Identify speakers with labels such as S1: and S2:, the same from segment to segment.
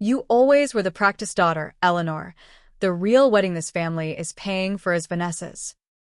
S1: You always were the practiced daughter, Eleanor. The real wedding this family is paying for is Vanessa's.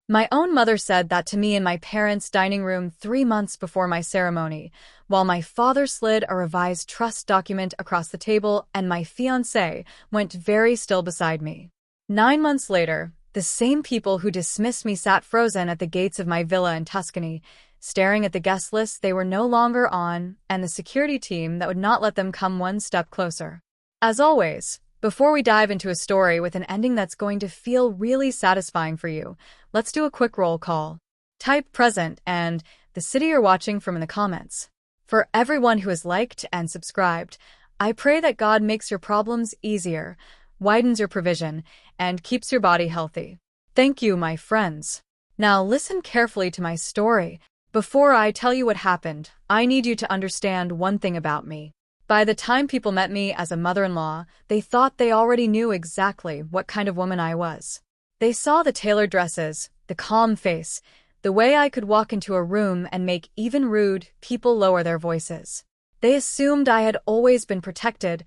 S1: My own mother said that to me in my parents' dining room 3 months before my ceremony, while my father slid a revised trust document across the table and my fiancé went very still beside me. 9 months later, the same people who dismissed me sat frozen at the gates of my villa in Tuscany, staring at the guest list they were no longer on and the security team that would not let them come one step closer. As always, before we dive into a story with an ending that's going to feel really satisfying for you, let's do a quick roll call. Type present and the city you're watching from in the comments. For everyone who has liked and subscribed, I pray that God makes your problems easier, widens your provision, and keeps your body healthy. Thank you, my friends. Now listen carefully to my story. Before I tell you what happened, I need you to understand one thing about me. By the time people met me as a mother-in-law, they thought they already knew exactly what kind of woman I was. They saw the tailored dresses, the calm face, the way I could walk into a room and make even rude people lower their voices. They assumed I had always been protected,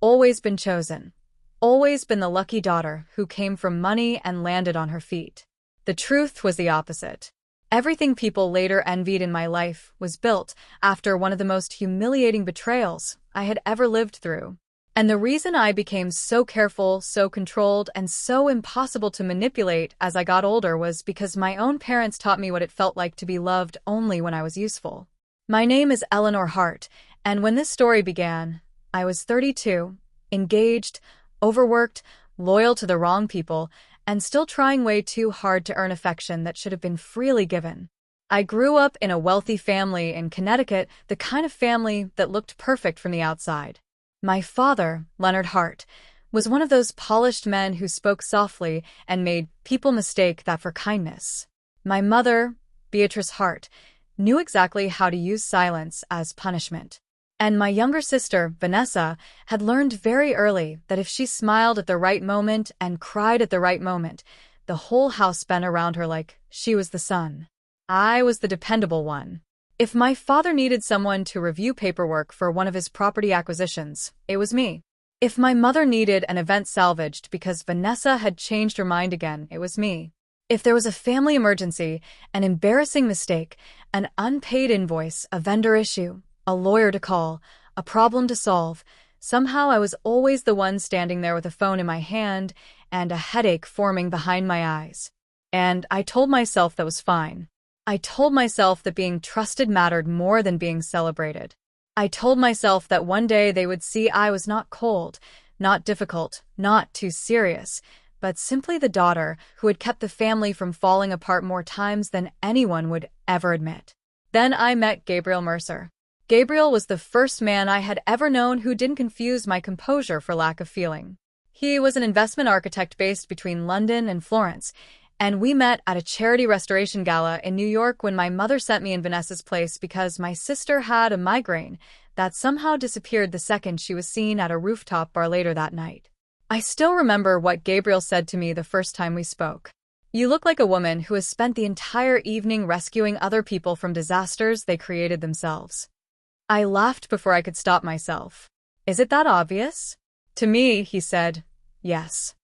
S1: always been chosen, always been the lucky daughter who came from money and landed on her feet. The truth was the opposite. Everything people later envied in my life was built after one of the most humiliating betrayals I had ever lived through. And the reason I became so careful, so controlled, and so impossible to manipulate as I got older was because my own parents taught me what it felt like to be loved only when I was useful. My name is Eleanor Hart, and when this story began, I was 32, engaged, overworked, loyal to the wrong people, and still trying way too hard to earn affection that should have been freely given. I grew up in a wealthy family in Connecticut, the kind of family that looked perfect from the outside. My father, Leonard Hart, was one of those polished men who spoke softly and made people mistake that for kindness. My mother, Beatrice Hart, knew exactly how to use silence as punishment. And my younger sister, Vanessa, had learned very early that if she smiled at the right moment and cried at the right moment, the whole house spun around her like she was the sun. I was the dependable one. If my father needed someone to review paperwork for one of his property acquisitions, it was me. If my mother needed an event salvaged because Vanessa had changed her mind again, it was me. If there was a family emergency, an embarrassing mistake, an unpaid invoice, a vendor issue, a lawyer to call, a problem to solve, somehow I was always the one standing there with a phone in my hand and a headache forming behind my eyes. And I told myself that was fine. I told myself that being trusted mattered more than being celebrated. I told myself that one day they would see I was not cold, not difficult, not too serious, but simply the daughter who had kept the family from falling apart more times than anyone would ever admit. Then I met Gabriel Mercer. Gabriel was the first man I had ever known who didn't confuse my composure for lack of feeling. He was an investment architect based between London and Florence, and we met at a charity restoration gala in New York when my mother sent me in Vanessa's place because my sister had a migraine that somehow disappeared the second she was seen at a rooftop bar later that night. I still remember what Gabriel said to me the first time we spoke. "You look like a woman who has spent the entire evening rescuing other people from disasters they created themselves." I laughed before I could stop myself. "Is it that obvious?" To me, he said, yes.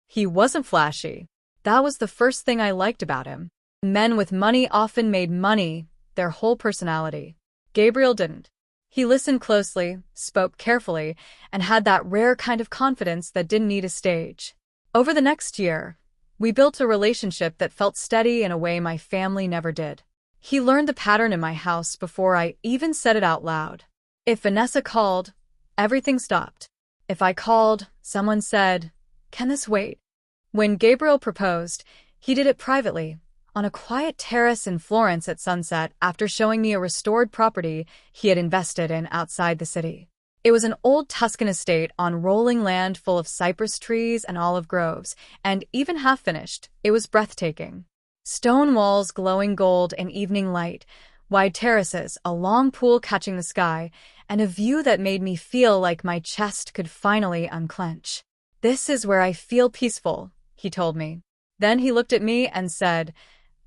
S1: He wasn't flashy. That was the first thing I liked about him. Men with money often made money their whole personality. Gabriel didn't. He listened closely, spoke carefully, and had that rare kind of confidence that didn't need a stage. Over the next year, we built a relationship that felt steady in a way my family never did. He learned the pattern in my house before I even said it out loud. If Vanessa called, everything stopped. If I called, someone said, "Can this wait?" When Gabriel proposed, he did it privately, on a quiet terrace in Florence at sunset after showing me a restored property he had invested in outside the city. It was an old Tuscan estate on rolling land full of cypress trees and olive groves, and even half-finished, it was breathtaking. Stone walls glowing gold in evening light, wide terraces, a long pool catching the sky, and a view that made me feel like my chest could finally unclench. "This is where I feel peaceful," he told me. Then he looked at me and said,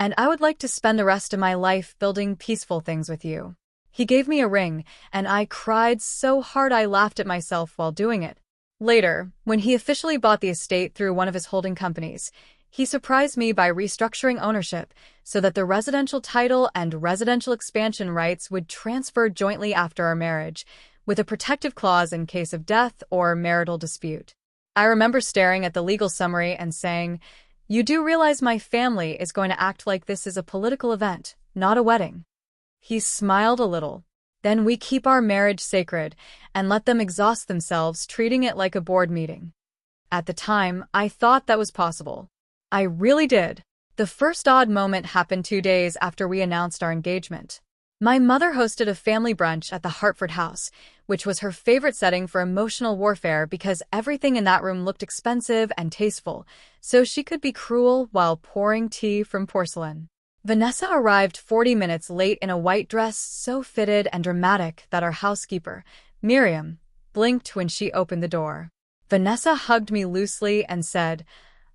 S1: "And I would like to spend the rest of my life building peaceful things with you." He gave me a ring, and I cried so hard I laughed at myself while doing it. Later, when he officially bought the estate through one of his holding companies, he surprised me by restructuring ownership so that the residential title and residential expansion rights would transfer jointly after our marriage, with a protective clause in case of death or marital dispute. I remember staring at the legal summary and saying, "You do realize my family is going to act like this is a political event, not a wedding." He smiled a little. "Then we keep our marriage sacred and let them exhaust themselves treating it like a board meeting." At the time, I thought that was possible. I really did. The first odd moment happened 2 days after we announced our engagement. My mother hosted a family brunch at the Hartford house, which was her favorite setting for emotional warfare because everything in that room looked expensive and tasteful, so she could be cruel while pouring tea from porcelain. Vanessa arrived 40 minutes late in a white dress so fitted and dramatic that our housekeeper, Miriam, blinked when she opened the door. Vanessa hugged me loosely and said,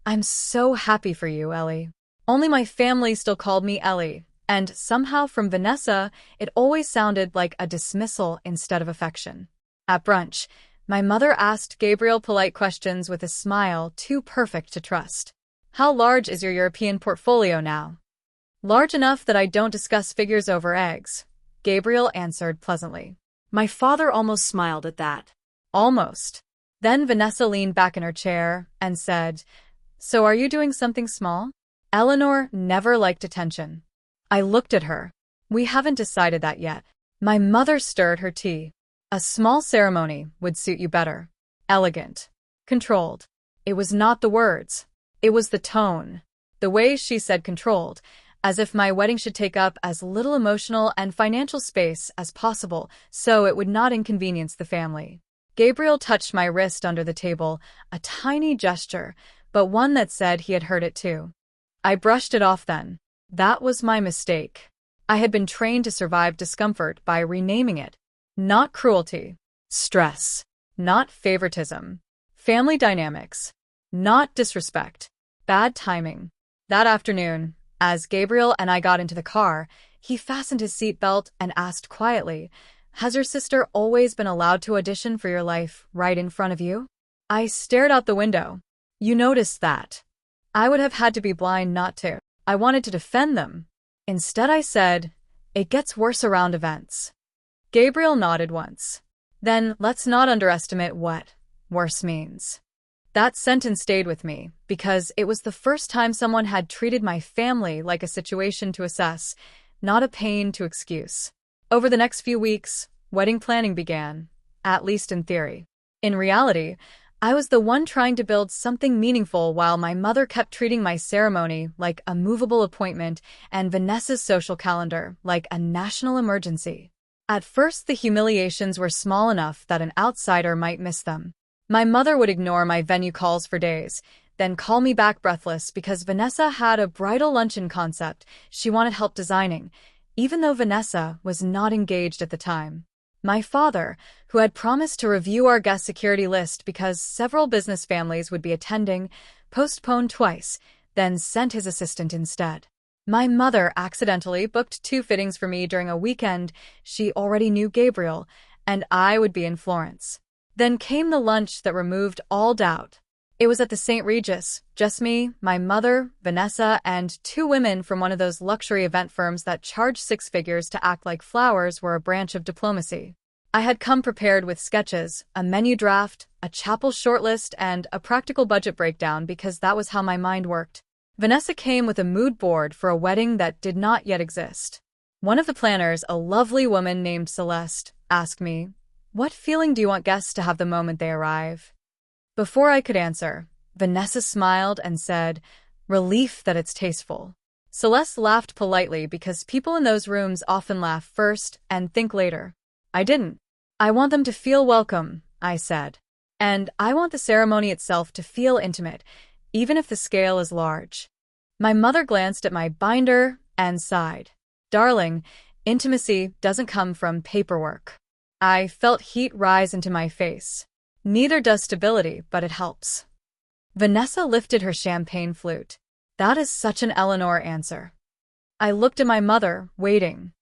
S1: "I'm so happy for you, Ellie." Only my family still called me Ellie, and somehow from Vanessa, it always sounded like a dismissal instead of affection. At brunch, my mother asked Gabriel polite questions with a smile too perfect to trust. "How large is your European portfolio now?" "Large enough that I don't discuss figures over eggs," Gabriel answered pleasantly. My father almost smiled at that. Almost. Then Vanessa leaned back in her chair and said, "So are you doing something small?" Eleanor never liked attention. I looked at her. "We haven't decided that yet." My mother stirred her tea. "A small ceremony would suit you better. Elegant. Controlled." It was not the words. It was the tone. The way she said controlled, as if my wedding should take up as little emotional and financial space as possible so it would not inconvenience the family. Gabriel touched my wrist under the table, a tiny gesture, but one that said he had heard it too. I brushed it off then. That was my mistake. I had been trained to survive discomfort by renaming it. Not cruelty. Stress. Not favoritism. Family dynamics. Not disrespect. Bad timing. That afternoon, as Gabriel and I got into the car, he fastened his seatbelt and asked quietly, "Has your sister always been allowed to audition for your life right in front of you?" I stared out the window. "You noticed that." I would have had to be blind not to. I wanted to defend them. Instead I said, "It gets worse around events." Gabriel nodded once. "Then let's not underestimate what worse means." That sentence stayed with me because it was the first time someone had treated my family like a situation to assess, not a pain to excuse. Over the next few weeks, wedding planning began, at least in theory. In reality, I was the one trying to build something meaningful while my mother kept treating my ceremony like a movable appointment and Vanessa's social calendar like a national emergency. At first, the humiliations were small enough that an outsider might miss them. My mother would ignore my venue calls for days, then call me back breathless because Vanessa had a bridal luncheon concept she wanted help designing, even though Vanessa was not engaged at the time. My father, who had promised to review our guest security list because several business families would be attending, postponed twice, then sent his assistant instead. My mother accidentally booked 2 fittings for me during a weekend she already knew Gabriel, and I would be in Florence. Then came the lunch that removed all doubt. It was at the St. Regis, just me, my mother, Vanessa, and 2 women from one of those luxury event firms that charge 6 figures to act like flowers were a branch of diplomacy. I had come prepared with sketches, a menu draft, a chapel shortlist, and a practical budget breakdown because that was how my mind worked. Vanessa came with a mood board for a wedding that did not yet exist. One of the planners, a lovely woman named Celeste, asked me, "What feeling do you want guests to have the moment they arrive?" Before I could answer, Vanessa smiled and said, "Relief that it's tasteful." Celeste laughed politely because people in those rooms often laugh first and think later. I didn't. "I want them to feel welcome," I said. "And I want the ceremony itself to feel intimate, even if the scale is large." My mother glanced at my binder and sighed. "Darling, intimacy doesn't come from paperwork." I felt heat rise into my face. Neither does stability, but it helps. Vanessa lifted her champagne flute. "That is such an Eleanor answer." I looked at my mother, waiting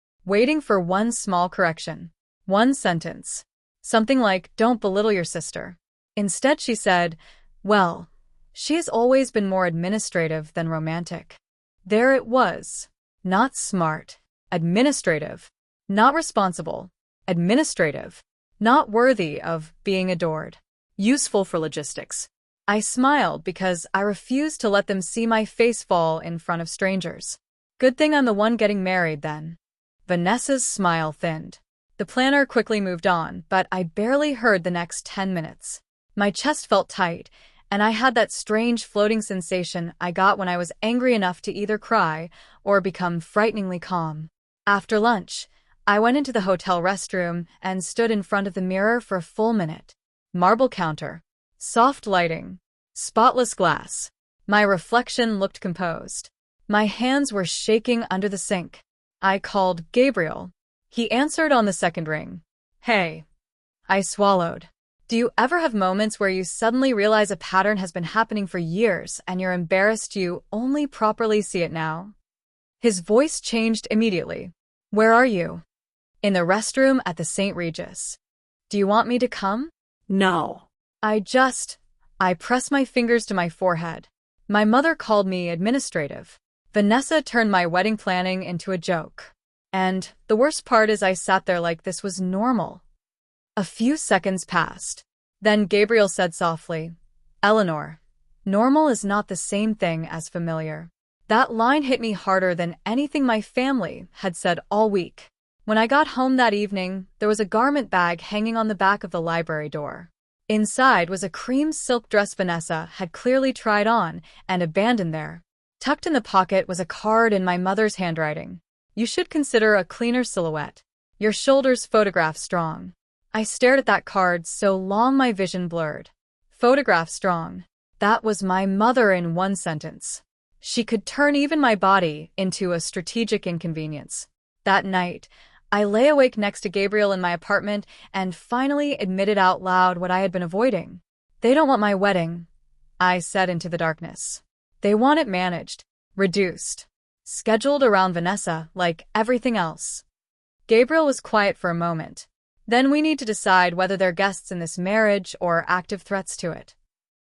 S1: for one small correction. One sentence. Something like, "Don't belittle your sister." Instead, she said, "Well, she has always been more administrative than romantic." There it was. Not smart. Administrative. Not responsible. Administrative. Not worthy of being adored. Useful for logistics. I smiled because I refused to let them see my face fall in front of strangers. Good thing I'm the one getting married then. Vanessa's smile thinned. The planner quickly moved on, but I barely heard the next 10 minutes. My chest felt tight, and I had that strange floating sensation I got when I was angry enough to either cry or become frighteningly calm. After lunch, I went into the hotel restroom and stood in front of the mirror for a full minute. Marble counter. Soft lighting. Spotless glass. My reflection looked composed. My hands were shaking under the sink. I called Gabriel. He answered on the second ring. "Hey." I swallowed. Do you ever have moments where you suddenly realize a pattern has been happening for years and you're embarrassed you only properly see it now? His voice changed immediately. "Where are you?" "In the restroom at the St. Regis." "Do you want me to come?"
S2: No.
S1: I pressed my fingers to my forehead. My mother called me administrative. Vanessa turned my wedding planning into a joke. And the worst part is I sat there like this was normal. A few seconds passed. Then Gabriel said softly, "Eleanor, normal is not the same thing as familiar." That line hit me harder than anything my family had said all week. When I got home that evening, there was a garment bag hanging on the back of the library door. Inside was a cream silk dress Vanessa had clearly tried on and abandoned there. Tucked in the pocket was a card in my mother's handwriting. "You should consider a cleaner silhouette. Your shoulders photograph strong." I stared at that card so long my vision blurred. Photograph strong. That was my mother in one sentence. She could turn even my body into a strategic inconvenience. That night, I lay awake next to Gabriel in my apartment and finally admitted out loud what I had been avoiding. "They don't want my wedding," I said into the darkness. "They want it managed, reduced, scheduled around Vanessa like everything else." Gabriel was quiet for a moment. "Then we need to decide whether they're guests in this marriage or active threats to it."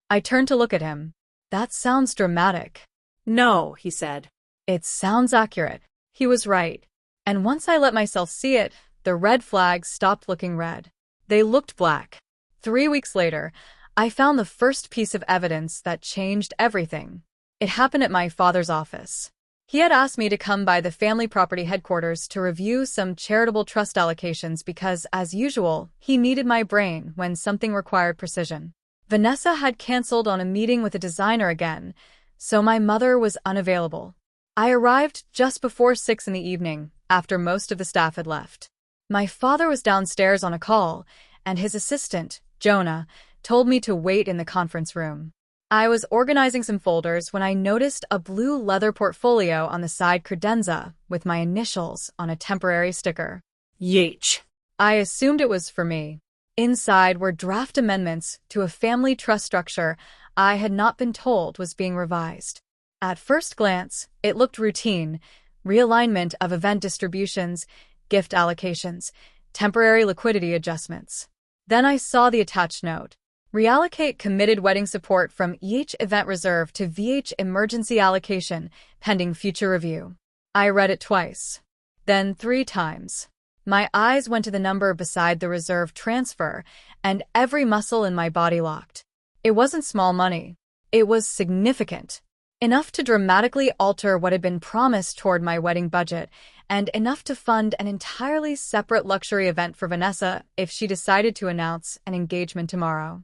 S1: I turned to look at him. "That sounds dramatic."
S2: No, he said.
S1: "It sounds accurate." He was right. And once I let myself see it, the red flags stopped looking red. They looked black. 3 weeks later, I found the first piece of evidence that changed everything. It happened at my father's office. He had asked me to come by the family property headquarters to review some charitable trust allocations because, as usual, he needed my brain when something required precision. Vanessa had canceled on a meeting with a designer again, so my mother was unavailable. I arrived just before 6 in the evening, after most of the staff had left. My father was downstairs on a call, and his assistant, Jonah, told me to wait in the conference room. I was organizing some folders when I noticed a blue leather portfolio on the side credenza with my initials on a temporary sticker.
S2: Yeech.
S1: I assumed it was for me. Inside were draft amendments to a family trust structure I had not been told was being revised. At first glance, it looked routine: realignment of event distributions, gift allocations, temporary liquidity adjustments. Then I saw the attached note. Reallocate committed wedding support from EH event reserve to VH emergency allocation, pending future review. I read it twice, then 3 times. My eyes went to the number beside the reserve transfer, and every muscle in my body locked. It wasn't small money. It was significant. Enough to dramatically alter what had been promised toward my wedding budget, and enough to fund an entirely separate luxury event for Vanessa if she decided to announce an engagement tomorrow.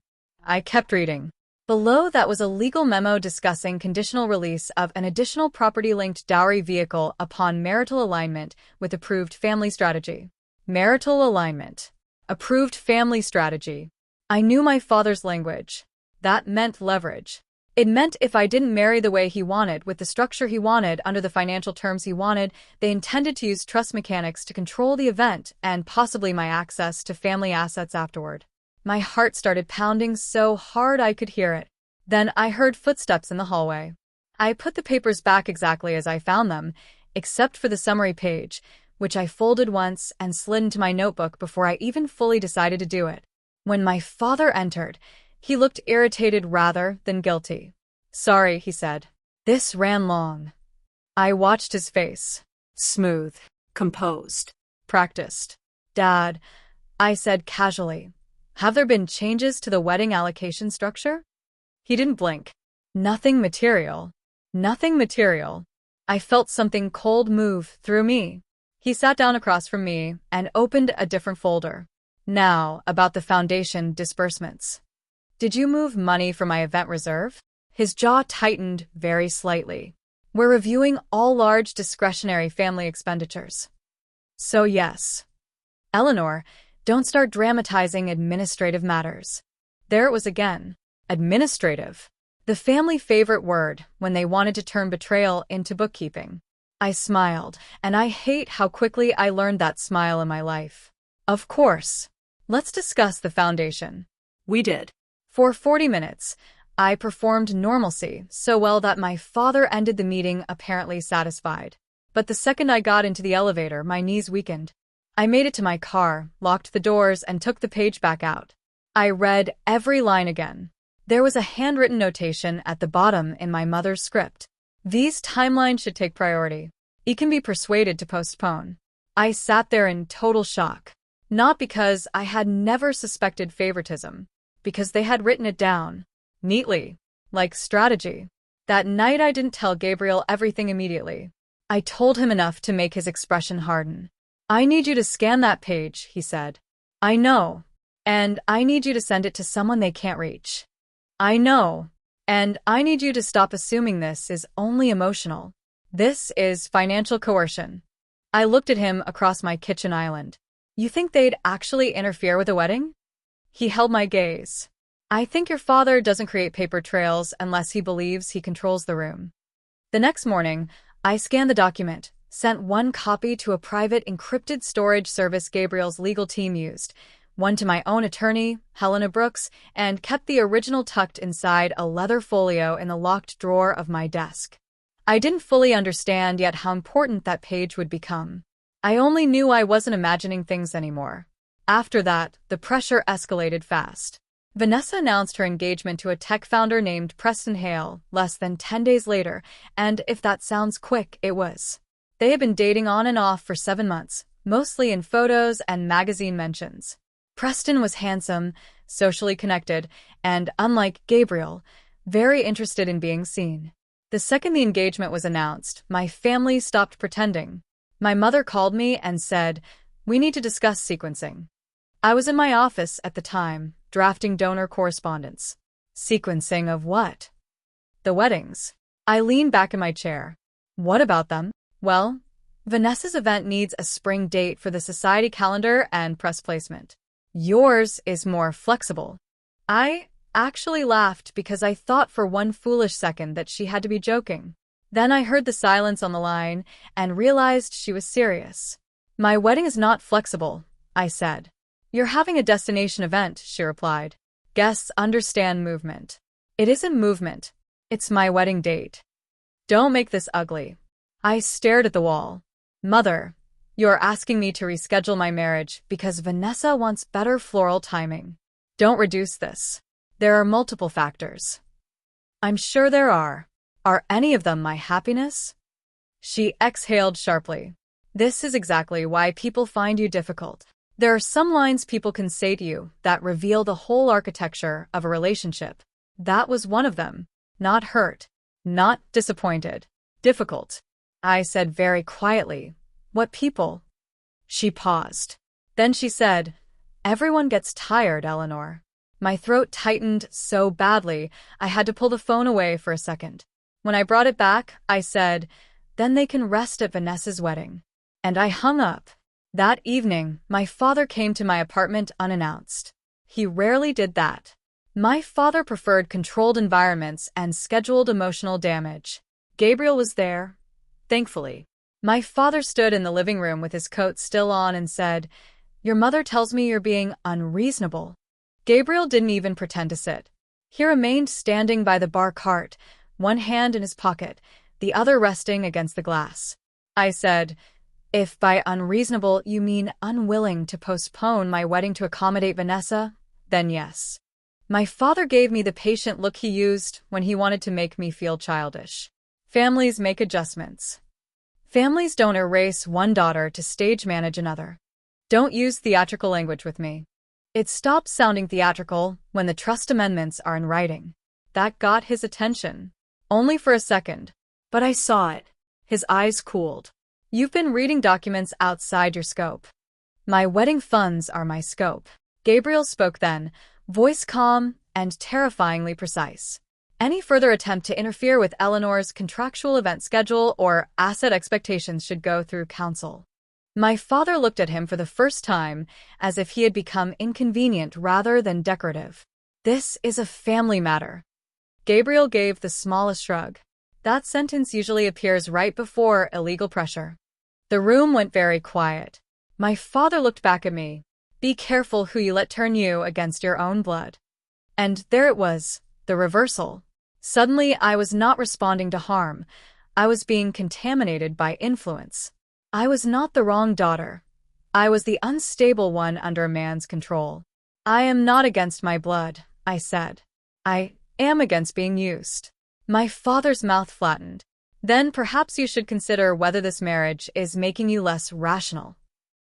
S1: I kept reading. Below that was a legal memo discussing conditional release of an additional property-linked dowry vehicle upon marital alignment with approved family strategy. Marital alignment. Approved family strategy. I knew my father's language. That meant leverage. It meant if I didn't marry the way he wanted, with the structure he wanted, under the financial terms he wanted, they intended to use trust mechanics to control the event and possibly my access to family assets afterward. My heart started pounding so hard I could hear it. Then I heard footsteps in the hallway. I put the papers back exactly as I found them, except for the summary page, which I folded once and slid into my notebook before I even fully decided to do it. When my father entered, He looked irritated rather than guilty. Sorry, he said. This ran long. I watched his face. Smooth.
S2: Composed.
S1: Practiced. Dad, I said casually, have there been changes to the wedding allocation structure? He didn't blink. Nothing material. Nothing material. I felt something cold move through me. He sat down across from me and opened a different folder. Now, about the foundation disbursements. Did you move money from my event reserve? His jaw tightened very slightly. We're reviewing all large discretionary family expenditures. So yes. Eleanor, don't start dramatizing administrative matters. There it was again. Administrative. The family favorite word when they wanted to turn betrayal into bookkeeping. I smiled, and I hate how quickly I learned that smile in my life. Of course. Let's discuss the foundation.
S2: We did.
S1: For 40 minutes, I performed normalcy so well that my father ended the meeting apparently satisfied. But the second I got into the elevator, my knees weakened. I made it to my car, locked the doors, and took the page back out. I read every line again. There was a handwritten notation at the bottom in my mother's script. These timelines should take priority. You can be persuaded to postpone. I sat there in total shock. Not because I had never suspected favoritism, because they had written it down. Neatly. Like strategy. That night I didn't tell Gabriel everything immediately. I told him enough to make his expression harden. I need you to scan that page, he said. I know. And I need you to send it to someone they can't reach. I know. And I need you to stop assuming this is only emotional. This is financial coercion. I looked at him across my kitchen island. You think they'd actually interfere with a wedding? He held my gaze. I think your father doesn't create paper trails unless he believes he controls the room. The next morning, I scanned the document, sent one copy to a private encrypted storage service Gabriel's legal team used, one to my own attorney, Helena Brooks, and kept the original tucked inside a leather folio in the locked drawer of my desk. I didn't fully understand yet how important that page would become. I only knew I wasn't imagining things anymore. After that, the pressure escalated fast. Vanessa announced her engagement to a tech founder named Preston Hale less than 10 days later, and if that sounds quick, it was. They had been dating on and off for 7 months, mostly in photos and magazine mentions. Preston was handsome, socially connected, and, unlike Gabriel, very interested in being seen. The second the engagement was announced, my family stopped pretending. My mother called me and said, "We need to discuss sequencing." I was in my office at the time, drafting donor correspondence. Sequencing of what? The weddings. I leaned back in my chair. What about them? Well, Vanessa's event needs a spring date for the society calendar and press placement. Yours is more flexible. I actually laughed because I thought for one foolish second that she had to be joking. Then I heard the silence on the line and realized she was serious. My wedding is not flexible, I said. You're having a destination event, she replied. Guests understand movement. It isn't movement. It's my wedding date. Don't make this ugly. I stared at the wall. Mother, you're asking me to reschedule my marriage because Vanessa wants better floral timing. Don't reduce this. There are multiple factors. I'm sure there are. Are any of them my happiness? She exhaled sharply. This is exactly why people find you difficult. There are some lines people can say to you that reveal the whole architecture of a relationship. That was one of them. Not hurt. Not disappointed. Difficult. I said very quietly, "What people?" She paused. Then she said, "Everyone gets tired, Eleanor." My throat tightened so badly, I had to pull the phone away for a second. When I brought it back, I said, "Then they can rest at Vanessa's wedding." And I hung up. That evening, my father came to my apartment unannounced. He rarely did that. My father preferred controlled environments and scheduled emotional damage. Gabriel was there, thankfully. My father stood in the living room with his coat still on and said, "Your mother tells me you're being unreasonable." Gabriel didn't even pretend to sit. He remained standing by the bar cart, one hand in his pocket, the other resting against the glass. I said, "If by unreasonable you mean unwilling to postpone my wedding to accommodate Vanessa, then yes." My father gave me the patient look he used when he wanted to make me feel childish. Families make adjustments. Families don't erase one daughter to stage manage another. Don't use theatrical language with me. It stops sounding theatrical when the trust amendments are in writing. That got his attention. Only for a second.
S2: But I saw it. His eyes cooled.
S1: You've been reading documents outside your scope. My wedding funds are my scope. Gabriel spoke then, voice calm and terrifyingly precise. Any further attempt to interfere with Eleanor's contractual event schedule or asset expectations should go through counsel. My father looked at him for the first time as if he had become inconvenient rather than decorative. This is a family matter. Gabriel gave the smallest shrug. That sentence usually appears right before illegal pressure. The room went very quiet. My father looked back at me. Be careful who you let turn you against your own blood. And there it was, the reversal. Suddenly, I was not responding to harm. I was being contaminated by influence. I was not the wrong daughter. I was the unstable one under a man's control. I am not against my blood, I said. I am against being used. My father's mouth flattened. Then perhaps you should consider whether this marriage is making you less rational.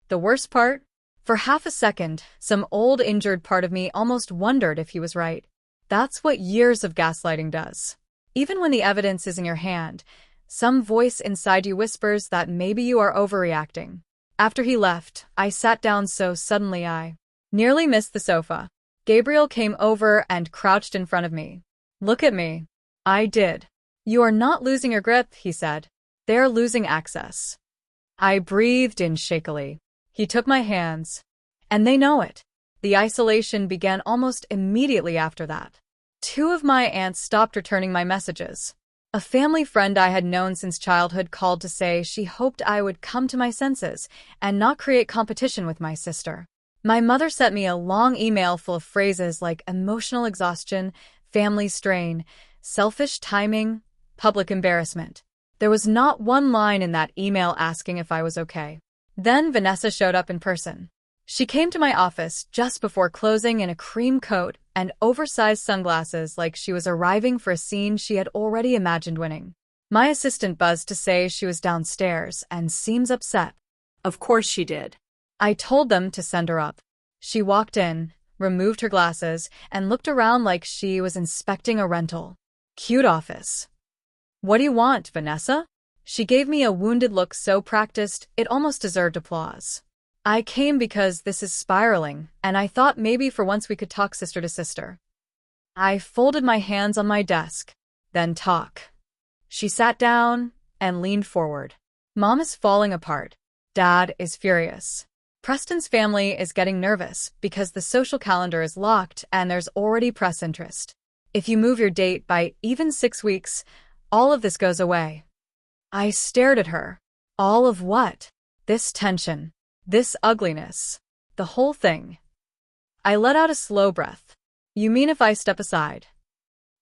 S1: The worst part? For half a second, some old injured part of me almost wondered if he was right. That's what years of gaslighting does. Even when the evidence is in your hand, some voice inside you whispers that maybe you are overreacting. After he left, I sat down so suddenly I nearly missed the sofa. Gabriel came over and crouched in front of me. Look at me. I did. You are not losing your grip, he said. They are losing access. I breathed in shakily. He took my hands. And they know it. The isolation began almost immediately after that. 2 of my aunts stopped returning my messages. A family friend I had known since childhood called to say she hoped I would come to my senses and not create competition with my sister. My mother sent me a long email full of phrases like emotional exhaustion, family strain, selfish timing, public embarrassment. There was not one line in that email asking if I was okay. Then Vanessa showed up in person. She came to my office just before closing in a cream coat and oversized sunglasses like she was arriving for a scene she had already imagined winning. My assistant buzzed to say she was downstairs and seems upset.
S2: Of course she did.
S1: I told them to send her up. She walked in, removed her glasses, and looked around like she was inspecting a rental. Cute office. What do you want, Vanessa? She gave me a wounded look so practiced it almost deserved applause. I came because this is spiraling, and I thought maybe for once we could talk sister to sister. I folded my hands on my desk. Then talk. She sat down and leaned forward. Mom is falling apart. Dad is furious. Preston's family is getting nervous because the social calendar is locked and there's already press interest. If you move your date by even 6 weeks, all of this goes away. I stared at her. All of what? This tension. This ugliness. The whole thing. I let out a slow breath. You mean if I step aside?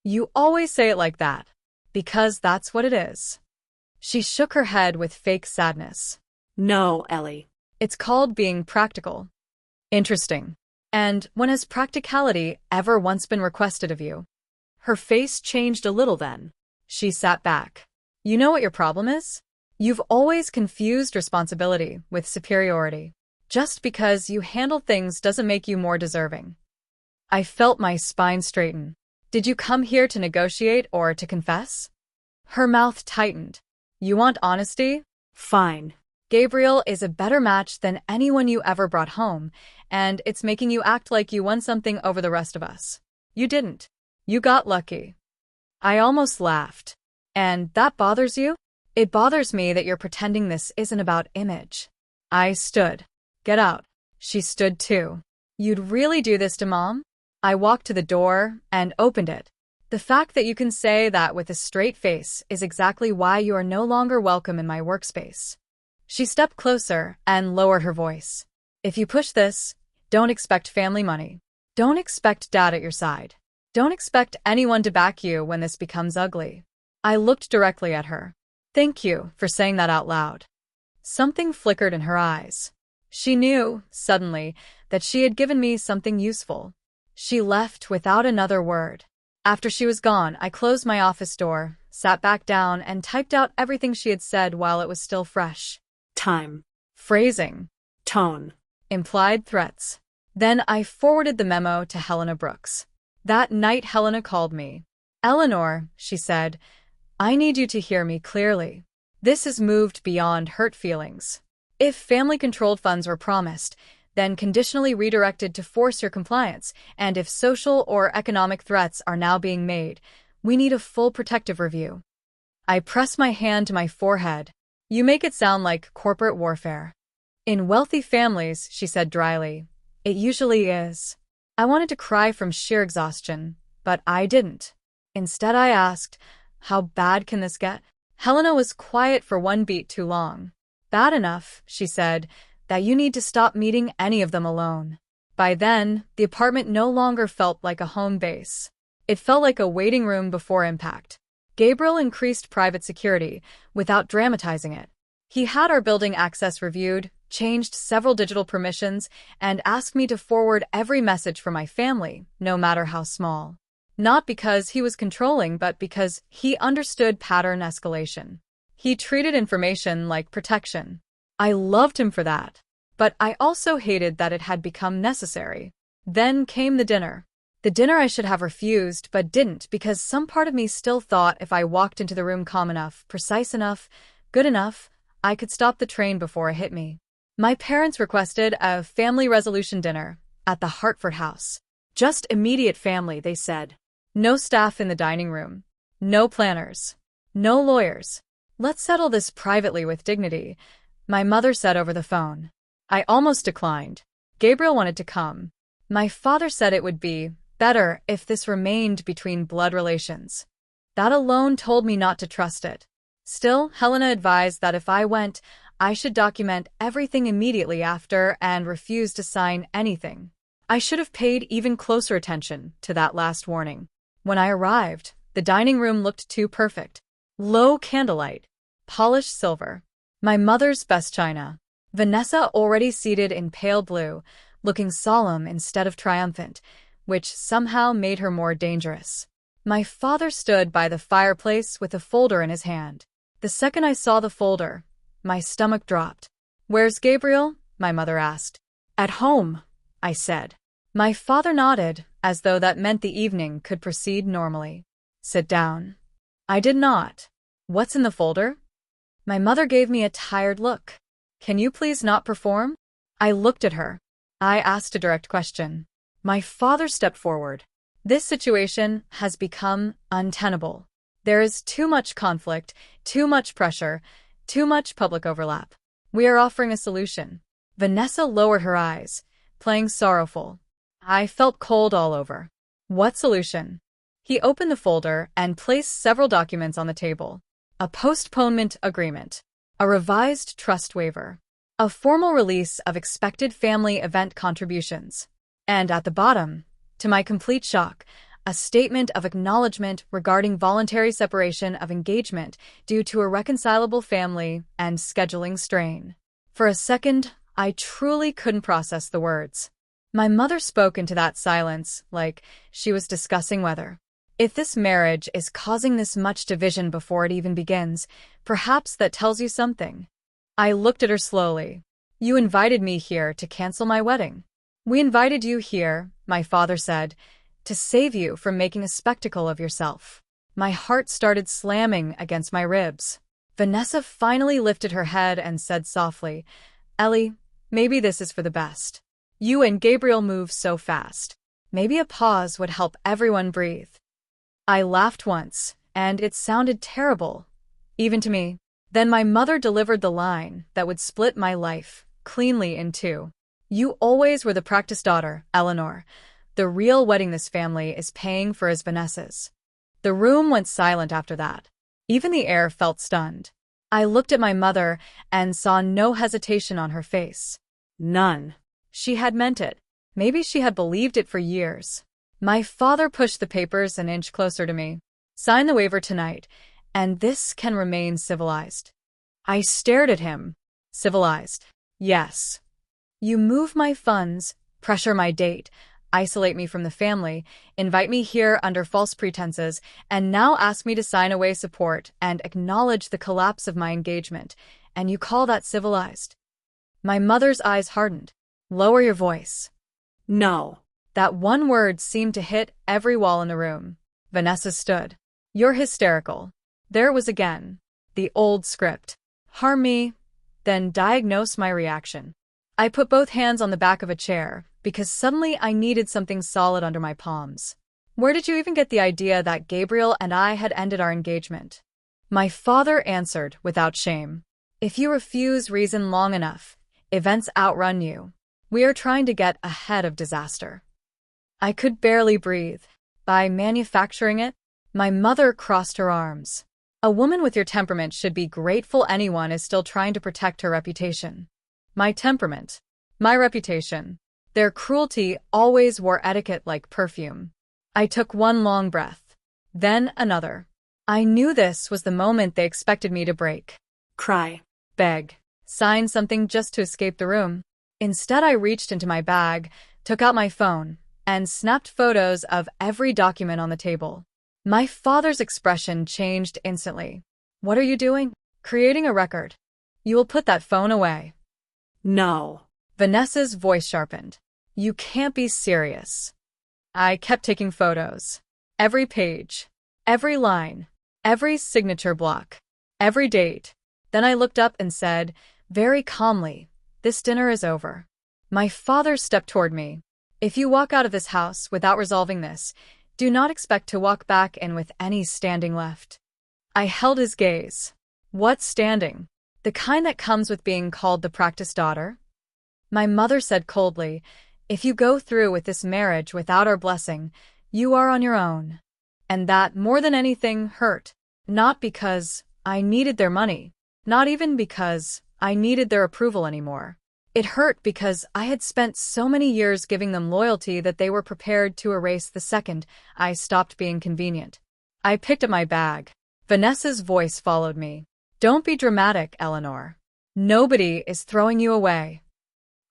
S1: You always say it like that. Because that's what it is. She shook her head with fake sadness.
S2: No, Ellie.
S1: It's called being practical. Interesting. And when has practicality ever once been requested of you? Her face changed a little then. She sat back. You know what your problem is? You've always confused responsibility with superiority. Just because you handle things doesn't make you more deserving. I felt my spine straighten. Did you come here to negotiate or to confess? Her mouth tightened. You want honesty?
S2: Fine.
S1: Gabriel is a better match than anyone you ever brought home, and it's making you act like you won something over the rest of us. You didn't. You got lucky. I almost laughed. And that bothers you? It bothers me that you're pretending this isn't about image. I stood. Get out. She stood too. You'd really do this to Mom? I walked to the door and opened it. The fact that you can say that with a straight face is exactly why you are no longer welcome in my workspace. She stepped closer and lowered her voice. If you push this, don't expect family money. Don't expect Dad at your side. Don't expect anyone to back you when this becomes ugly. I looked directly at her. Thank you for saying that out loud. Something flickered in her eyes. She knew, suddenly, that she had given me something useful. She left without another word. After she was gone, I closed my office door, sat back down, and typed out everything she had said while it was still fresh.
S2: Time.
S1: Phrasing.
S2: Tone.
S1: Implied threats. Then I forwarded the memo to Helena Brooks. That night Helena called me. "Eleanor," she said, "I need you to hear me clearly. This has moved beyond hurt feelings. If family-controlled funds were promised, then conditionally redirected to force your compliance, and if social or economic threats are now being made, we need a full protective review." I pressed my hand to my forehead. "You make it sound like corporate warfare." "In wealthy families," she said dryly, "it usually is." I wanted to cry from sheer exhaustion, but I didn't. Instead, I asked, "How bad can this get?" Helena was quiet for one beat too long. "Bad enough," she said, "that you need to stop meeting any of them alone." By then, the apartment no longer felt like a home base. It felt like a waiting room before impact. Gabriel increased private security without dramatizing it. He had our building access reviewed, changed several digital permissions, and asked me to forward every message from my family, no matter how small. Not because he was controlling, but because he understood pattern escalation. He treated information like protection. I loved him for that. But I also hated that it had become necessary. Then came the dinner. The dinner I should have refused, but didn't, because some part of me still thought if I walked into the room calm enough, precise enough, good enough, I could stop the train before it hit me. My parents requested a family resolution dinner at the Hartford house. Just immediate family, they said. No staff in the dining room. No planners. No lawyers. "Let's settle this privately with dignity," my mother said over the phone. I almost declined. Gabriel wanted to come. My father said it would be better if this remained between blood relations. That alone told me not to trust it. Still, Helena advised that if I went, I should document everything immediately after and refuse to sign anything. I should have paid even closer attention to that last warning. When I arrived, the dining room looked too perfect. Low candlelight. Polished silver. My mother's best china. Vanessa already seated in pale blue, looking solemn instead of triumphant, which somehow made her more dangerous. My father stood by the fireplace with a folder in his hand. The second I saw the folder, my stomach dropped. "Where's Gabriel?" my mother asked. "At home," I said. My father nodded, as though that meant the evening could proceed normally. "Sit down." I did not. "What's in the folder?" My mother gave me a tired look. "Can you please not perform?" I looked at her. I asked a direct question. My father stepped forward. "This situation has become untenable. There is too much conflict, too much pressure, too much public overlap. We are offering a solution." Vanessa lowered her eyes, playing sorrowful. I felt cold all over. "What solution?" He opened the folder and placed several documents on the table. A postponement agreement. A revised trust waiver. A formal release of expected family event contributions. And at the bottom, to my complete shock, a statement of acknowledgement regarding voluntary separation of engagement due to irreconcilable family and scheduling strain. For a second, I truly couldn't process the words. My mother spoke into that silence like she was discussing weather. "If this marriage is causing this much division before it even begins, perhaps that tells you something." I looked at her slowly. "You invited me here to cancel my wedding." "We invited you here," my father said, "to save you from making a spectacle of yourself." My heart started slamming against my ribs. Vanessa finally lifted her head and said softly, "Ellie, maybe this is for the best. You and Gabriel move so fast. Maybe a pause would help everyone breathe." I laughed once, and it sounded terrible, even to me. Then my mother delivered the line that would split my life cleanly in two. "You always were the practice daughter, Eleanor. The real wedding this family is paying for is Vanessa's." The room went silent after that. Even the air felt stunned. I looked at my mother and saw no hesitation on her face. None. She had meant it. Maybe she had believed it for years. My father pushed the papers an inch closer to me. "Sign the waiver tonight, and this can remain civilized." I stared at him. Civilized. Yes. You move my funds, pressure my date, isolate me from the family, invite me here under false pretenses, and now ask me to sign away support and acknowledge the collapse of my engagement. And you call that civilized? My mother's eyes hardened. Lower your voice.
S2: No.
S1: That one word seemed to hit every wall in the room. Vanessa stood. You're hysterical. There it was again. The old script. Harm me, then diagnose my reaction. I put both hands on the back of a chair, because suddenly I needed something solid under my palms. Where did you even get the idea that Gabriel and I had ended our engagement? My father answered without shame. If you refuse reason long enough, events outrun you. We are trying to get ahead of disaster. I could barely breathe. By manufacturing it, my mother crossed her arms. A woman with your temperament should be grateful anyone is still trying to protect her reputation. My temperament. My reputation. Their cruelty always wore etiquette like perfume. I took one long breath. Then another. I knew this was the moment they expected me to break.
S2: Cry.
S1: Beg. Sign something just to escape the room. Instead, I reached into my bag, took out my phone, and snapped photos of every document on the table. My father's expression changed instantly. What are you doing? Creating a record. You will put that phone away.
S2: No.
S1: Vanessa's voice sharpened. You can't be serious. I kept taking photos. Every page, every line, every signature block, every date. Then I looked up and said, very calmly, this dinner is over. My father stepped toward me. If you walk out of this house without resolving this, do not expect to walk back in with any standing left. I held his gaze. What standing? The kind that comes with being called the practice daughter? My mother said coldly, if you go through with this marriage without our blessing, you are on your own. And that, more than anything, hurt. Not because I needed their money. Not even because I needed their approval anymore. It hurt because I had spent so many years giving them loyalty that they were prepared to erase the second I stopped being convenient. I picked up my bag. Vanessa's voice followed me. Don't be dramatic, Eleanor. Nobody is throwing you away.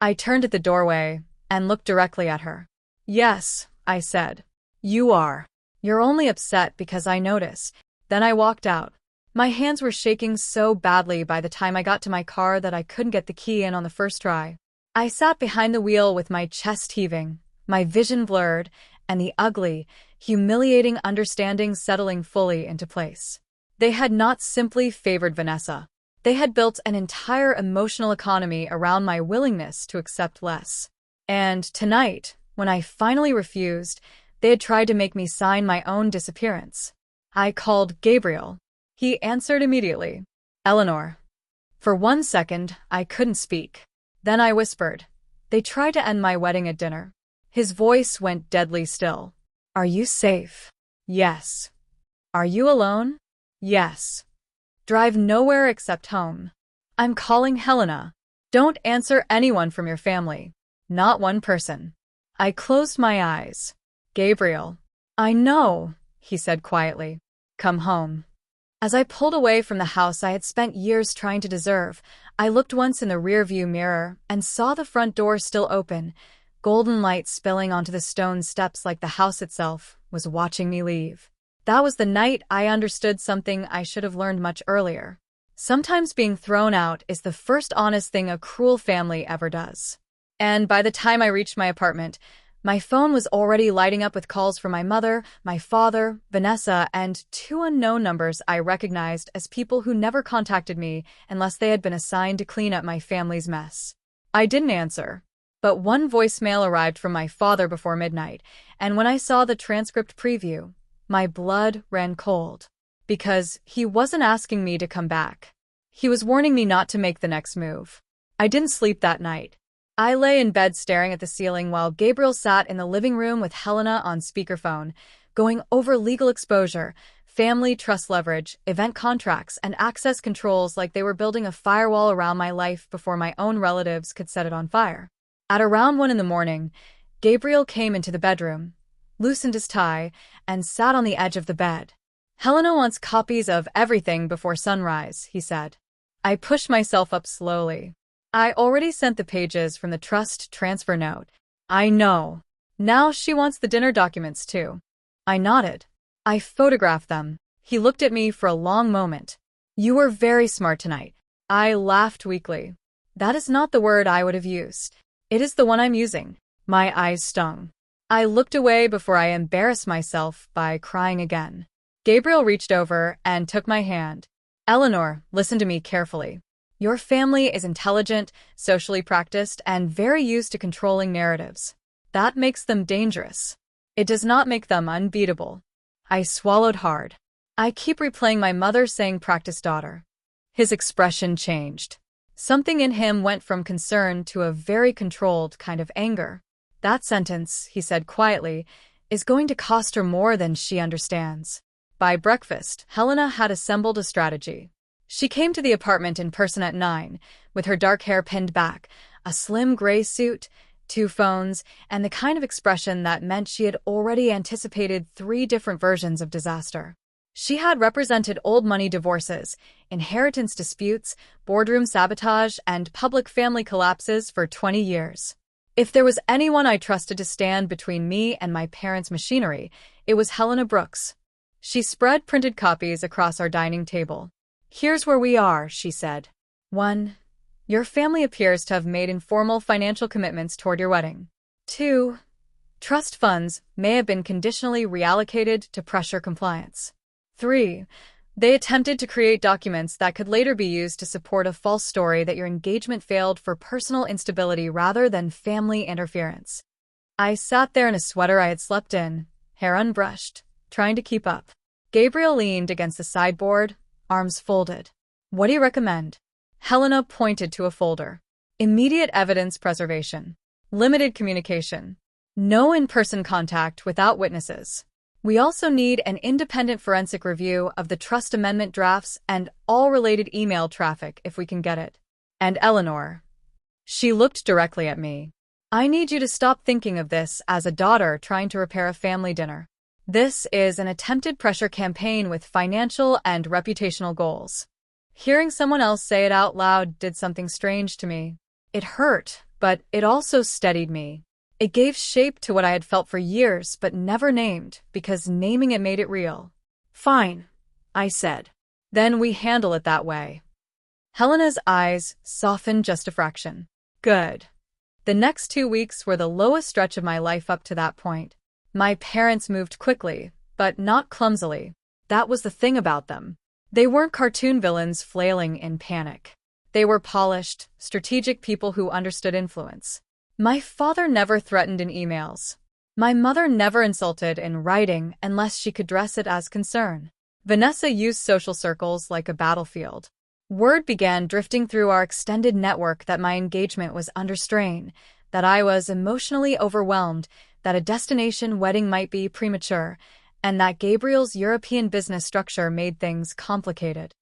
S1: I turned at the doorway and looked directly at her. Yes, I said. You are. You're only upset because I noticed. Then I walked out. My hands were shaking so badly by the time I got to my car that I couldn't get the key in on the first try. I sat behind the wheel with my chest heaving, my vision blurred, and the ugly, humiliating understanding settling fully into place. They had not simply favored Vanessa. They had built an entire emotional economy around my willingness to accept less. And tonight, when I finally refused, they had tried to make me sign my own disappearance. I called Gabriel. He answered immediately. Eleanor. For 1 second, I couldn't speak. Then I whispered. They tried to end my wedding at dinner. His voice went deadly still. Are you safe? Yes. Are you alone? Yes. Drive nowhere except home. I'm calling Helena. Don't answer anyone from your family. Not one person. I closed my eyes. Gabriel. I know, he said quietly. Come home. As I pulled away from the house I had spent years trying to deserve, I looked once in the rearview mirror and saw the front door still open, golden light spilling onto the stone steps like the house itself was watching me leave. That was the night I understood something I should have learned much earlier. Sometimes being thrown out is the first honest thing a cruel family ever does. And by the time I reached my apartment, my phone was already lighting up with calls from my mother, my father, Vanessa, and 2 unknown numbers I recognized as people who never contacted me unless they had been assigned to clean up my family's mess. I didn't answer, but one voicemail arrived from my father before midnight, and when I saw the transcript preview, my blood ran cold. Because he wasn't asking me to come back. He was warning me not to make the next move. I didn't sleep that night. I lay in bed staring at the ceiling while Gabriel sat in the living room with Helena on speakerphone, going over legal exposure, family trust leverage, event contracts, and access controls like they were building a firewall around my life before my own relatives could set it on fire. At around 1 a.m, Gabriel came into the bedroom, loosened his tie, and sat on the edge of the bed. Helena wants copies of everything before sunrise, he said. I pushed myself up slowly. I already sent the pages from the trust transfer note. I know. Now she wants the dinner documents too. I nodded. I photographed them. He looked at me for a long moment. You were very smart tonight. I laughed weakly. That is not the word I would have used. It is the one I'm using. My eyes stung. I looked away before I embarrassed myself by crying again. Gabriel reached over and took my hand. Eleanor, listen to me carefully. Your family is intelligent, socially practiced, and very used to controlling narratives. That makes them dangerous. It does not make them unbeatable. I swallowed hard. I keep replaying my mother saying practice daughter. His expression changed. Something in him went from concern to a very controlled kind of anger. That sentence, he said quietly, is going to cost her more than she understands. By breakfast, Helena had assembled a strategy. She came to the apartment in person at 9, with her dark hair pinned back, a slim gray suit, 2 phones, and the kind of expression that meant she had already anticipated 3 different versions of disaster. She had represented old money divorces, inheritance disputes, boardroom sabotage, and public family collapses for 20 years. If there was anyone I trusted to stand between me and my parents' machinery, it was Helena Brooks. She spread printed copies across our dining table. Here's where we are, she said. 1. Your family appears to have made informal financial commitments toward your wedding. 2. Trust funds may have been conditionally reallocated to pressure compliance. 3. They attempted to create documents that could later be used to support a false story that your engagement failed for personal instability rather than family interference. I sat there in a sweater I had slept in, hair unbrushed, trying to keep up. Gabriel leaned against the sideboard, arms folded. What do you recommend? Helena pointed to a folder. Immediate evidence preservation. Limited communication. No in-person contact without witnesses. We also need an independent forensic review of the trust amendment drafts and all related email traffic if we can get it. And Eleanor. She looked directly at me. I need you to stop thinking of this as a daughter trying to repair a family dinner. This is an attempted pressure campaign with financial and reputational goals. Hearing someone else say it out loud did something strange to me. It hurt, but it also steadied me. It gave shape to what I had felt for years but never named, because naming it made it real. Fine, I said. Then we handle it that way. Helena's eyes softened just a fraction. Good. The next 2 weeks were the lowest stretch of my life up to that point. My parents moved quickly, but not clumsily. That was the thing about them. They weren't cartoon villains flailing in panic. They were polished, strategic people who understood influence. My father never threatened in emails. My mother never insulted in writing unless she could dress it as concern. Vanessa used social circles like a battlefield. Word began drifting through our extended network that my engagement was under strain, that I was emotionally overwhelmed, that a destination wedding might be premature, and that Gabriel's European business structure made things complicated.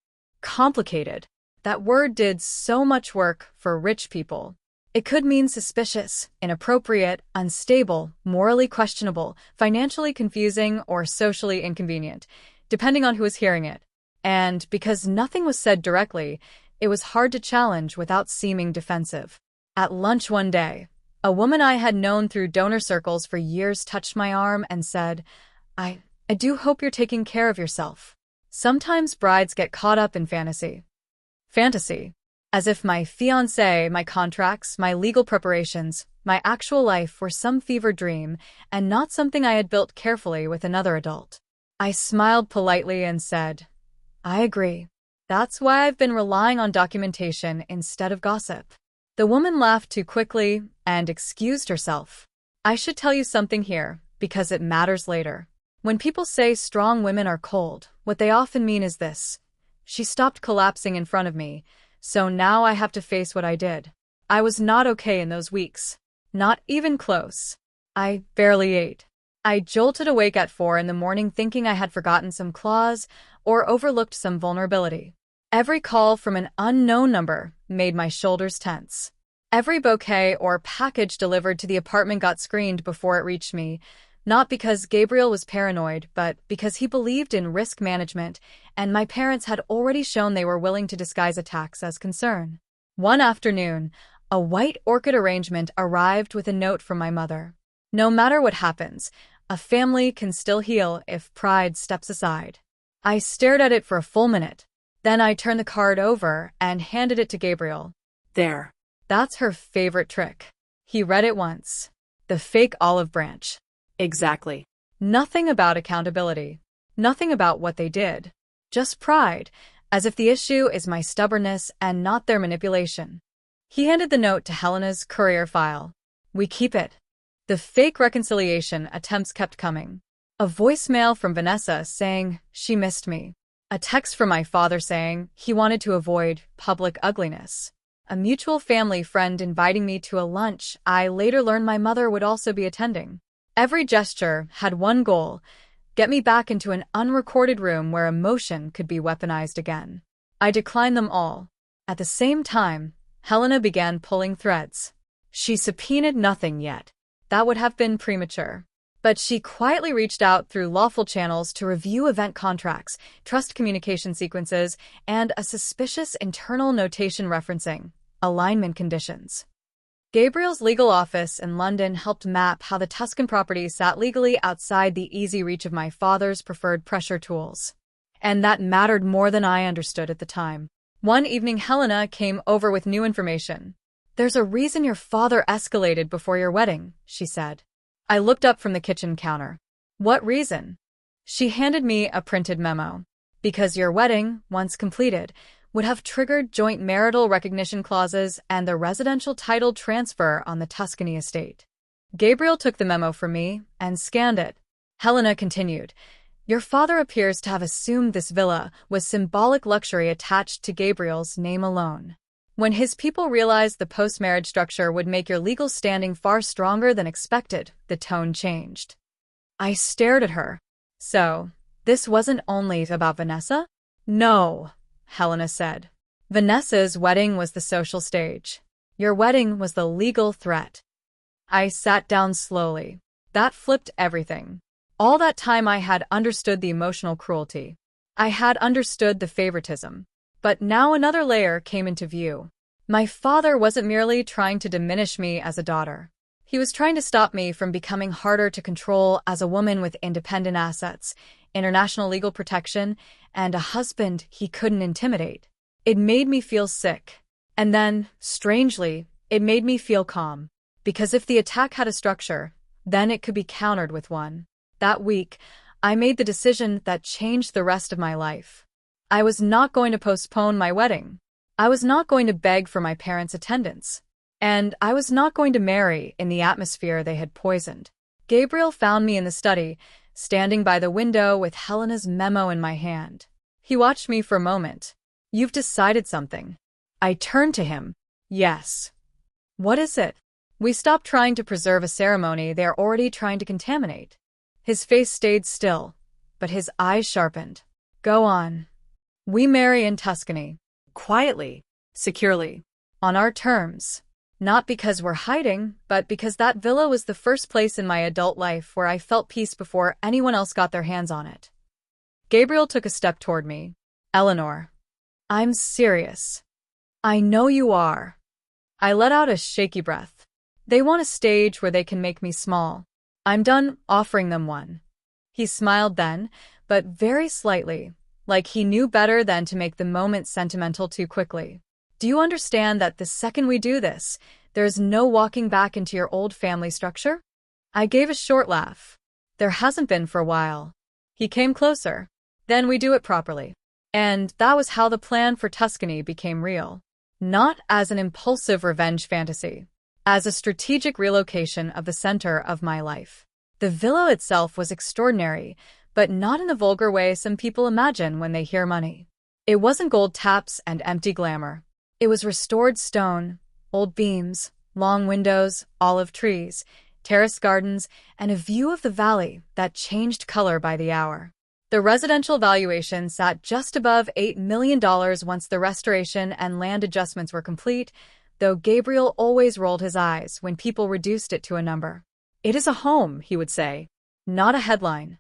S1: Complicated. That word did so much work for rich people. It could mean suspicious, inappropriate, unstable, morally questionable, financially confusing, or socially inconvenient, depending on who was hearing it. And because nothing was said directly, it was hard to challenge without seeming defensive. At lunch one day, a woman I had known through donor circles for years touched my arm and said, I do hope you're taking care of yourself. Sometimes brides get caught up in fantasy. As if my fiancé, my contracts, my legal preparations, my actual life were some fevered dream and not something I had built carefully with another adult. I smiled politely and said, I agree. That's why I've been relying on documentation instead of gossip. The woman laughed too quickly and excused herself. I should tell you something here, because it matters later. When people say strong women are cold, what they often mean is this. She stopped collapsing in front of me, so now I have to face what I did. I was not okay in those weeks. Not even close. I barely ate. I jolted awake at 4 in the morning thinking I had forgotten some clause or overlooked some vulnerability. Every call from an unknown number made my shoulders tense. Every bouquet or package delivered to the apartment got screened before it reached me, not because Gabriel was paranoid, but because he believed in risk management, and my parents had already shown they were willing to disguise attacks as concern. One afternoon, a white orchid arrangement arrived with a note from my mother. No matter what happens, a family can still heal if pride steps aside. I stared at it for a full minute. Then I turned the card over and handed it to Gabriel.
S2: There.
S1: That's her favorite trick. He read it once. The fake olive branch.
S2: Exactly.
S1: Nothing about accountability. Nothing about what they did. Just pride, as if the issue is my stubbornness and not their manipulation. He handed the note to Helena's courier file. We keep it. The fake reconciliation attempts kept coming. A voicemail from Vanessa saying she missed me. A text from my father saying he wanted to avoid public ugliness. A mutual family friend inviting me to a lunch I later learned my mother would also be attending. Every gesture had one goal: get me back into an unrecorded room where emotion could be weaponized again. I declined them all. At the same time, Helena began pulling threads. She subpoenaed nothing yet. That would have been premature. But she quietly reached out through lawful channels to review event contracts, trust communication sequences, and a suspicious internal notation referencing alignment conditions. Gabriel's legal office in London helped map how the Tuscan property sat legally outside the easy reach of my father's preferred pressure tools. And that mattered more than I understood at the time. One evening, Helena came over with new information. There's a reason your father escalated before your wedding, she said. I looked up from the kitchen counter. What reason? She handed me a printed memo. Because your wedding, once completed, would have triggered joint marital recognition clauses and the residential title transfer on the Tuscany estate. Gabriel took the memo from me and scanned it. Helena continued. Your father appears to have assumed this villa was symbolic luxury attached to Gabriel's name alone. When his people realized the post-marriage structure would make your legal standing far stronger than expected, the tone changed. I stared at her. So, this wasn't only about Vanessa? No, Helena said. Vanessa's wedding was the social stage. Your wedding was the legal threat. I sat down slowly. That flipped everything. All that time I had understood the emotional cruelty. I had understood the favoritism. But now another layer came into view. My father wasn't merely trying to diminish me as a daughter. He was trying to stop me from becoming harder to control as a woman with independent assets, international legal protection, and a husband he couldn't intimidate. It made me feel sick. And then, strangely, it made me feel calm. Because if the attack had a structure, then it could be countered with one. That week, I made the decision that changed the rest of my life. I was not going to postpone my wedding. I was not going to beg for my parents' attendance. And I was not going to marry in the atmosphere they had poisoned. Gabriel found me in the study, standing by the window with Helena's memo in my hand. He watched me for a moment. You've decided something. I turned to him. Yes. What is it? We stopped trying to preserve a ceremony they're already trying to contaminate. His face stayed still, but his eyes sharpened. Go on. We marry in Tuscany. Quietly. Securely. On our terms. Not because we're hiding, but because that villa was the first place in my adult life where I felt peace before anyone else got their hands on it. Gabriel took a step toward me. Eleanor. I'm serious. I know you are. I let out a shaky breath. They want a stage where they can make me small. I'm done offering them one. He smiled then, but very slightly, like he knew better than to make the moment sentimental too quickly. Do you understand that the second we do this, there's no walking back into your old family structure? I gave a short laugh. There hasn't been for a while. He came closer. Then we do it properly. And that was how the plan for Tuscany became real. Not as an impulsive revenge fantasy. As a strategic relocation of the center of my life. The villa itself was extraordinary, but not in the vulgar way some people imagine when they hear money. It wasn't gold taps and empty glamour. It was restored stone, old beams, long windows, olive trees, terraced gardens, and a view of the valley that changed color by the hour. The residential valuation sat just above $8 million once the restoration and land adjustments were complete, though Gabriel always rolled his eyes when people reduced it to a number. It is a home, he would say, not a headline.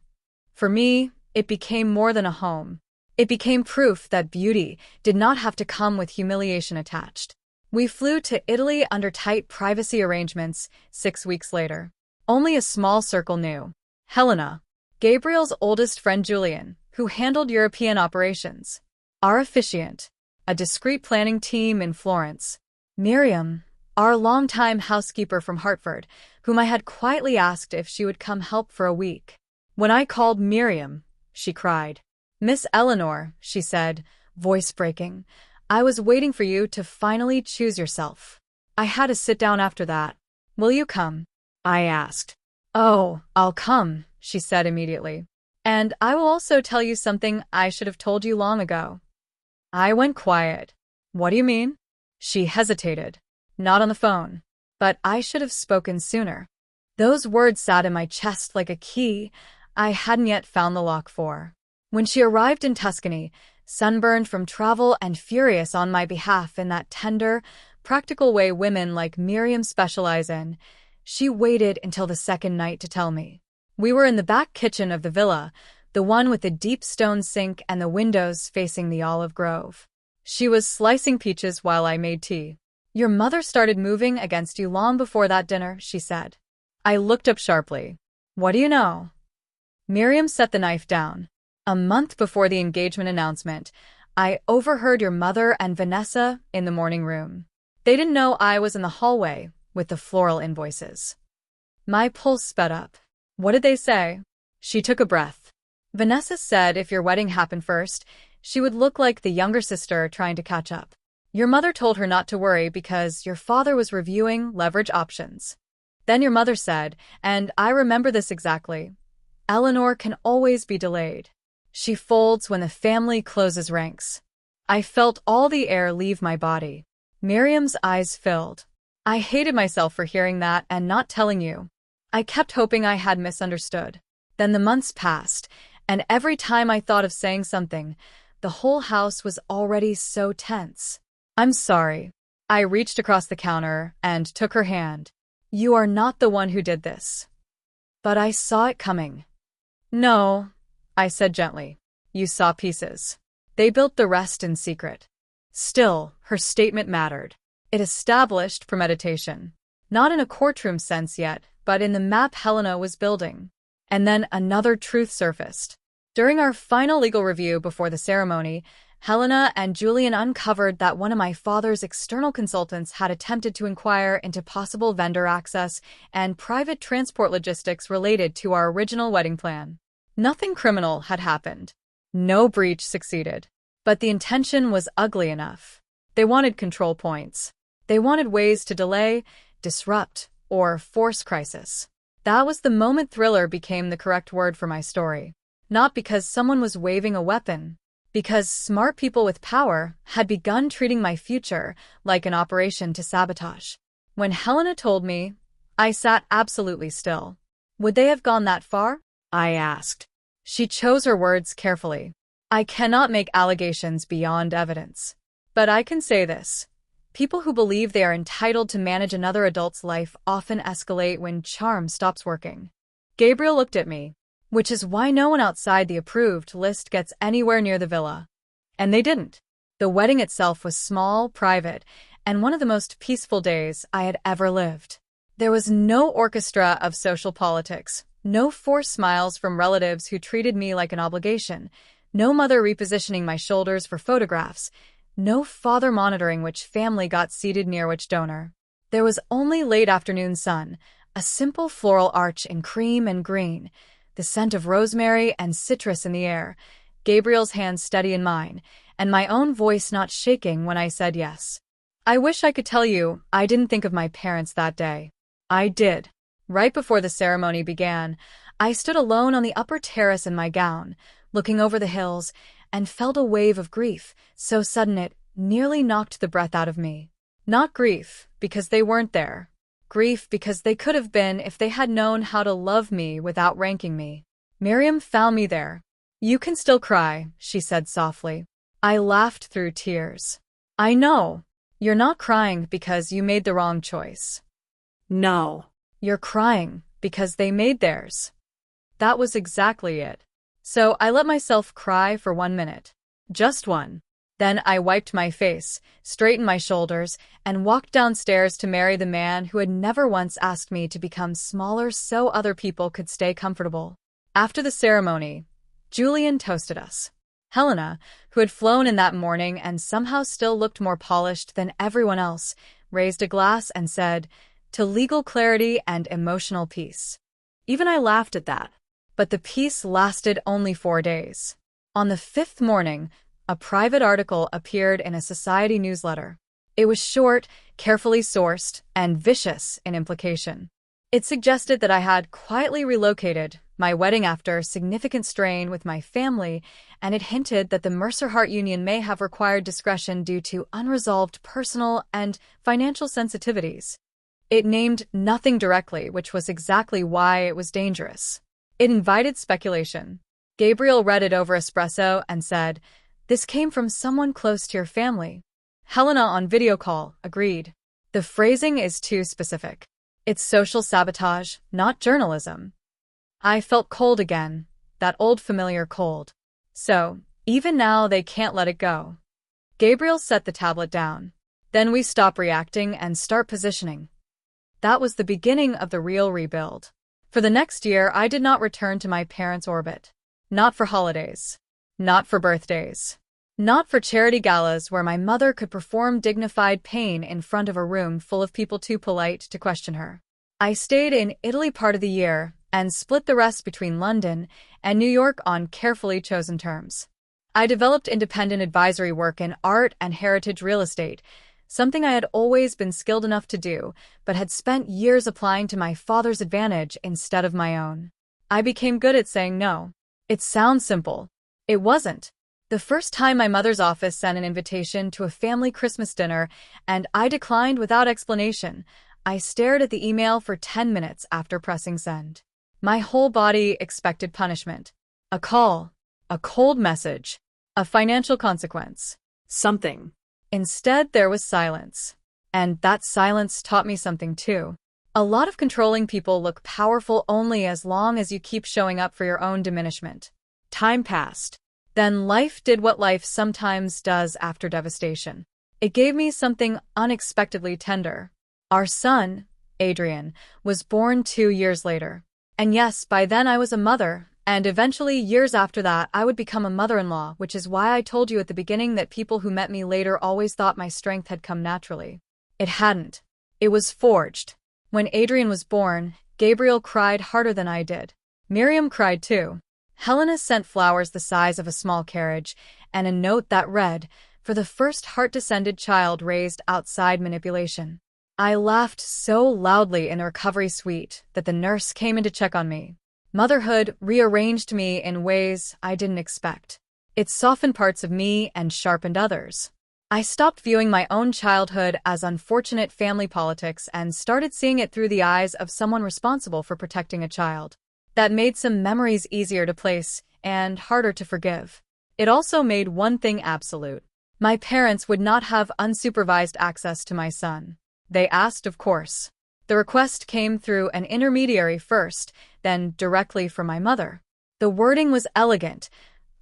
S1: For me, it became more than a home. It became proof that beauty did not have to come with humiliation attached. We flew to Italy under tight privacy arrangements 6 weeks later. Only a small circle knew. Helena, Gabriel's oldest friend Julian, who handled European operations. Our officiant, a discreet planning team in Florence. Miriam, our longtime housekeeper from Hartford, whom I had quietly asked if she would come help for a week. When I called Miriam, she cried. Miss Eleanor, she said, voice breaking, I was waiting for you to finally choose yourself. I had to sit down after that. Will you come? I asked. Oh, I'll come, she said immediately. And I will also tell you something I should have told you long ago. I went quiet. What do you mean? She hesitated. Not on the phone. But I should have spoken sooner. Those words sat in my chest like a key I hadn't yet found the lock for. When she arrived in Tuscany, sunburned from travel and furious on my behalf in that tender, practical way women like Miriam specialize in, she waited until the second night to tell me. We were in the back kitchen of the villa, the one with the deep stone sink and the windows facing the olive grove. She was slicing peaches while I made tea. Your mother started moving against you long before that dinner, she said. I looked up sharply. What do you know? Miriam set the knife down. A month before the engagement announcement, I overheard your mother and Vanessa in the morning room. They didn't know I was in the hallway with the floral invoices. My pulse sped up. What did they say? She took a breath. Vanessa said if your wedding happened first, she would look like the younger sister trying to catch up. Your mother told her not to worry because your father was reviewing leverage options. Then your mother said, and I remember this exactly, Eleanor can always be delayed. She folds when the family closes ranks. I felt all the air leave my body. Miriam's eyes filled. I hated myself for hearing that and not telling you. I kept hoping I had misunderstood. Then the months passed, and every time I thought of saying something, the whole house was already so tense. I'm sorry. I reached across the counter and took her hand. You are not the one who did this. But I saw it coming. No, I said gently. You saw pieces. They built the rest in secret. Still, her statement mattered. It established premeditation. Not in a courtroom sense yet, but in the map Helena was building. And then another truth surfaced. During our final legal review before the ceremony, Helena and Julian uncovered that one of my father's external consultants had attempted to inquire into possible vendor access and private transport logistics related to our original wedding plan. Nothing criminal had happened. No breach succeeded. But the intention was ugly enough. They wanted control points. They wanted ways to delay, disrupt, or force crisis. That was the moment thriller became the correct word for my story. Not because someone was waving a weapon. Because smart people with power had begun treating my future like an operation to sabotage. When Helena told me, I sat absolutely still. Would they have gone that far? I asked. She chose her words carefully. I cannot make allegations beyond evidence. But I can say this. People who believe they are entitled to manage another adult's life often escalate when charm stops working. Gabriel looked at me. Which is why no one outside the approved list gets anywhere near the villa. And they didn't. The wedding itself was small, private, and one of the most peaceful days I had ever lived. There was no orchestra of social politics, no forced smiles from relatives who treated me like an obligation, no mother repositioning my shoulders for photographs, no father monitoring which family got seated near which donor. There was only late afternoon sun, a simple floral arch in cream and green, the scent of rosemary and citrus in the air, Gabriel's hand steady in mine, and my own voice not shaking when I said yes. I wish I could tell you I didn't think of my parents that day. I did. Right before the ceremony began, I stood alone on the upper terrace in my gown, looking over the hills, and felt a wave of grief, so sudden it nearly knocked the breath out of me. Not grief, because they weren't there. Grief because they could have been if they had known how to love me without ranking me. Miriam found me there. You can still cry, she said softly. I laughed through tears. I know. You're not crying because you made the wrong choice.
S2: No.
S1: You're crying because they made theirs. That was exactly it. So I let myself cry for 1 minute. Just one. Then I wiped my face, straightened my shoulders, and walked downstairs to marry the man who had never once asked me to become smaller so other people could stay comfortable. After the ceremony, Julian toasted us. Helena, who had flown in that morning and somehow still looked more polished than everyone else, raised a glass and said, "To legal clarity and emotional peace." Even I laughed at that. But the peace lasted only 4 days. On the 5th morning, a private article appeared in a society newsletter. It was short, carefully sourced, and vicious in implication. It suggested that I had quietly relocated my wedding after significant strain with my family, and it hinted that the Mercer-Hart union may have required discretion due to unresolved personal and financial sensitivities. It named nothing directly, which was exactly why it was dangerous. It invited speculation. Gabriel read it over espresso and said, "This came from someone close to your family." Helena on video call agreed. "The phrasing is too specific. It's social sabotage, not journalism." I felt cold again, that old familiar cold. So, even now they can't let it go. Gabriel set the tablet down. Then we stop reacting and start positioning. That was the beginning of the real rebuild. For the next year, I did not return to my parents' orbit. Not for holidays. Not for birthdays. Not for charity galas where my mother could perform dignified pain in front of a room full of people too polite to question her. I stayed in Italy part of the year and split the rest between London and New York on carefully chosen terms. I developed independent advisory work in art and heritage real estate, something I had always been skilled enough to do, but had spent years applying to my father's advantage instead of my own. I became good at saying no. It sounds simple. It wasn't. The first time my mother's office sent an invitation to a family Christmas dinner, and I declined without explanation, I stared at the email for 10 minutes after pressing send. My whole body expected punishment. A call. A cold message. A financial consequence.
S2: Something.
S1: Instead, there was silence. And that silence taught me something too. A lot of controlling people look powerful only as long as you keep showing up for your own diminishment. Time passed. Then life did what life sometimes does after devastation. It gave me something unexpectedly tender. Our son, Adrian, was born 2 years later. And yes, by then I was a mother, and eventually years after that I would become a mother-in-law, which is why I told you at the beginning that people who met me later always thought my strength had come naturally. It hadn't. It was forged. When Adrian was born, Gabriel cried harder than I did. Miriam cried too. Helena sent flowers the size of a small carriage, and a note that read, "For the first heart-descended child raised outside manipulation." I laughed so loudly in the recovery suite that the nurse came in to check on me. Motherhood rearranged me in ways I didn't expect. It softened parts of me and sharpened others. I stopped viewing my own childhood as unfortunate family politics and started seeing it through the eyes of someone responsible for protecting a child. That made some memories easier to place and harder to forgive. It also made one thing absolute. My parents would not have unsupervised access to my son. They asked, of course. The request came through an intermediary first, then directly from my mother. The wording was elegant,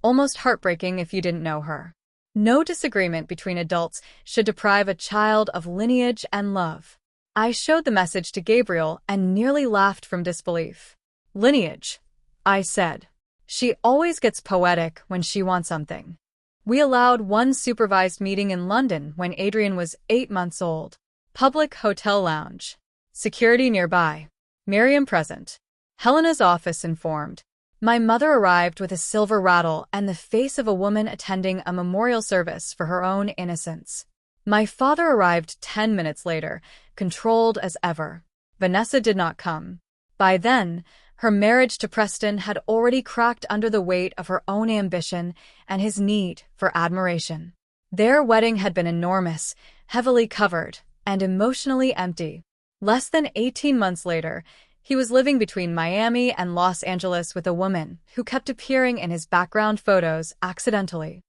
S1: almost heartbreaking if you didn't know her. No disagreement between adults should deprive a child of lineage and love. I showed the message to Gabriel and nearly laughed from disbelief. "Lineage," I said. She always gets poetic when she wants something. We allowed one supervised meeting in London when Adrian was 8 months old. Public hotel lounge. Security nearby. Miriam present. Helena's office informed. My mother arrived with a silver rattle and the face of a woman attending a memorial service for her own innocence. My father arrived 10 minutes later, controlled as ever. Vanessa did not come. By then, her marriage to Preston had already cracked under the weight of her own ambition and his need for admiration. Their wedding had been enormous, heavily covered, and emotionally empty. Less than 18 months later, he was living between Miami and Los Angeles with a woman who kept appearing in his background photos accidentally.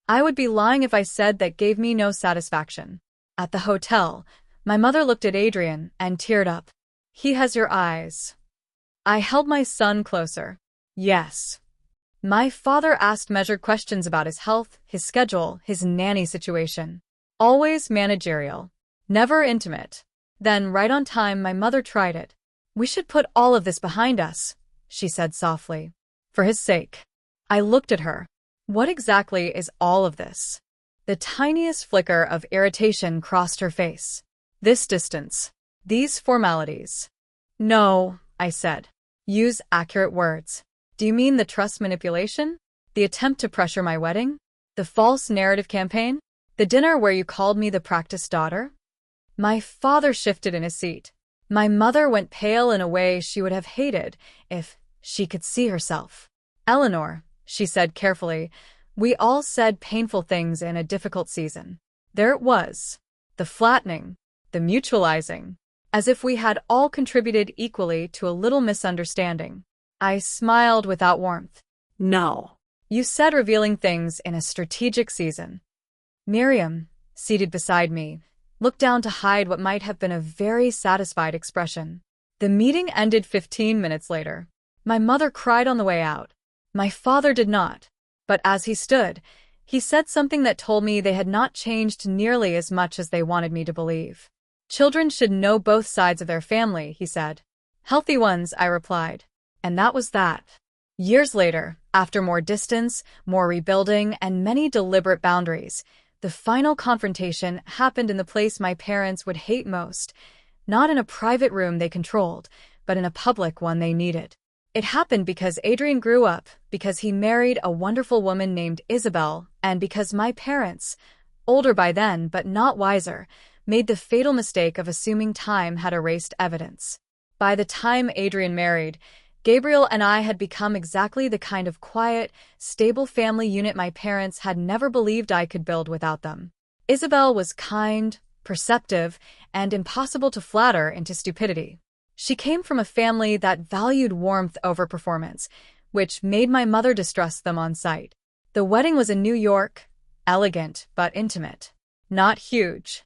S1: I would be lying if I said that gave me no satisfaction. At the hotel, my mother looked at Adrian and teared up. "He has your eyes." I held my son closer. "Yes. My father asked measured questions about his health, his schedule, his nanny situation. Always managerial. Never intimate. Then, right on time, my mother tried it. "We should put all of this behind us," she said softly. "For his sake." I looked at her. What exactly is all of this? The tiniest flicker of irritation crossed her face. This distance. These formalities. "No," I said. "Use accurate words. Do you mean the trust manipulation? The attempt to pressure my wedding? The false narrative campaign? The dinner where you called me the practiced daughter?" My father shifted in his seat. My mother went pale in a way she would have hated if she could see herself. "Eleanor," she said carefully, "we all said painful things in a difficult season. There it was. The flattening, the mutualizing, as if we had all contributed equally to a little misunderstanding." I smiled without warmth.
S2: No.
S1: "You said revealing things in a strategic season." Miriam, seated beside me, looked down to hide what might have been a very satisfied expression. The meeting ended 15 minutes later. My mother cried on the way out. My father did not. But as he stood, he said something that told me they had not changed nearly as much as they wanted me to believe. "Children should know both sides of their family," he said. "Healthy ones," I replied. And that was that. Years later, after more distance, more rebuilding, and many deliberate boundaries, the final confrontation happened in the place my parents would hate most, not in a private room they controlled, but in a public one they needed. It happened because Adrian grew up, because he married a wonderful woman named Isabel, and because my parents, older by then but not wiser, made the fatal mistake of assuming time had erased evidence. By the time Adrian married, Gabriel and I had become exactly the kind of quiet, stable family unit my parents had never believed I could build without them. Isabel was kind, perceptive, and impossible to flatter into stupidity. She came from a family that valued warmth over performance, which made my mother distrust them on sight. The wedding was in New York, elegant but intimate. Not huge.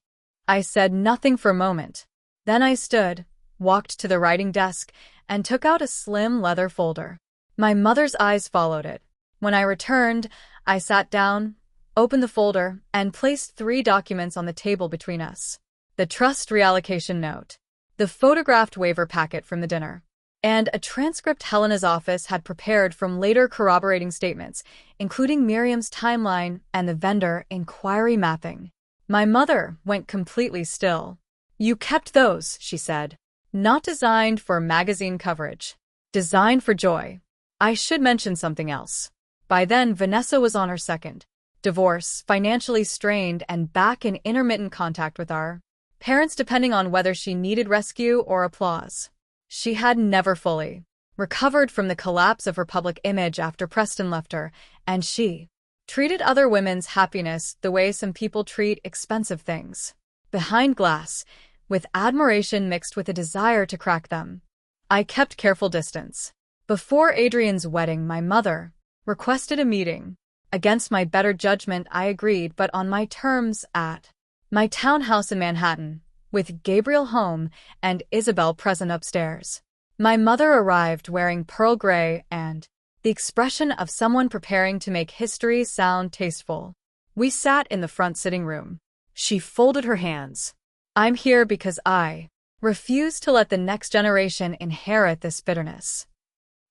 S1: I said nothing for a moment. Then I stood, walked to the writing desk, and took out a slim leather folder. My mother's eyes followed it. When I returned, I sat down, opened the folder, and placed 3 documents on the table between us. The trust reallocation note, the photographed waiver packet from the dinner, and a transcript Helena's office had prepared from later corroborating statements, including Miriam's timeline and the vendor inquiry mapping. My mother went completely still. "You kept those," she said. "Not designed for magazine coverage. Designed for joy." I should mention something else. By then, Vanessa was on her second divorce, financially strained and back in intermittent contact with our parents, depending on whether she needed rescue or applause. She had never fully recovered from the collapse of her public image after Preston left her, and she treated other women's happiness the way some people treat expensive things. Behind glass, with admiration mixed with a desire to crack them. I kept careful distance. Before Adrian's wedding, my mother requested a meeting. Against my better judgment, I agreed, but on my terms, at my townhouse in Manhattan, with Gabriel home and Isabel present upstairs. My mother arrived wearing pearl gray and the expression of someone preparing to make history sound tasteful. We sat in the front sitting room. She folded her hands. "I'm here because I refuse to let the next generation inherit this bitterness."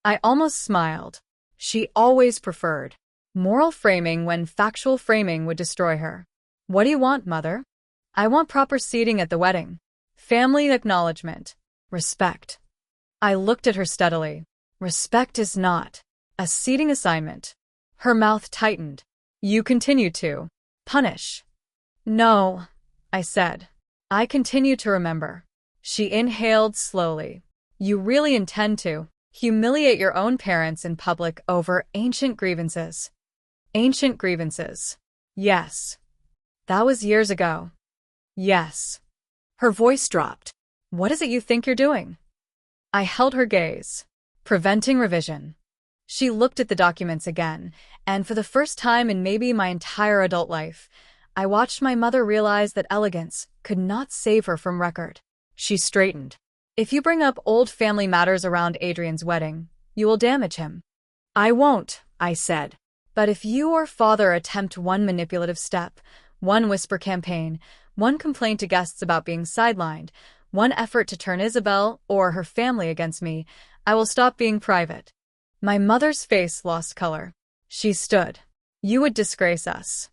S1: I almost smiled. She always preferred moral framing when factual framing would destroy her. "What do you want, Mother?" "I want proper seating at the wedding. Family acknowledgement. Respect." I looked at her steadily. "Respect is not a seating assignment." Her mouth tightened. "You continue to punish." "No," I said. I continue to remember. She inhaled slowly. "You really intend to humiliate your own parents in public over ancient grievances?" "Ancient grievances. Yes. That was years ago." "Yes." Her voice dropped. "What is it you think you're doing?" I held her gaze. "Preventing revision." She looked at the documents again, and for the first time in maybe my entire adult life, I watched my mother realize that elegance could not save her from record. She straightened. "If you bring up old family matters around Adrian's wedding, you will damage him." "I won't,"
S2: I said.
S1: But if you or father attempt one manipulative step, one whisper campaign, one complaint to guests about being sidelined, one effort to turn Isabel or her family against me, I will stop being private. My mother's face lost color. She stood. You would disgrace us.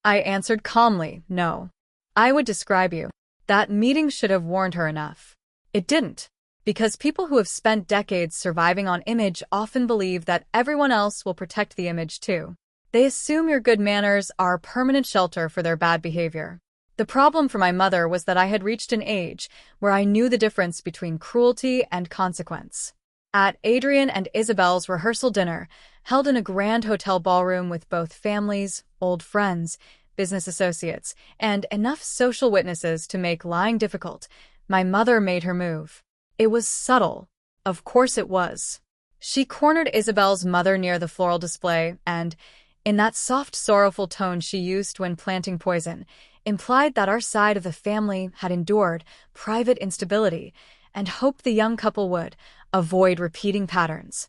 S1: I answered calmly, no. I would describe you. That meeting should have warned her enough. It didn't. Because people who have spent decades surviving on image often believe that everyone else will protect the image too. They assume your good manners are permanent shelter for their bad behavior. The problem for my mother was that I had reached an age where I knew the difference between cruelty and consequence. At Adrian and Isabel's rehearsal dinner, held in a grand hotel ballroom with both families, old friends, business associates, and enough social witnesses to make lying difficult, my mother made her move. It was subtle. Of course it was. She cornered Isabel's mother near the floral display and, in that soft, sorrowful tone she used when planting poison, implied that our side of the family had endured private instability and hoped the young couple would avoid repeating patterns.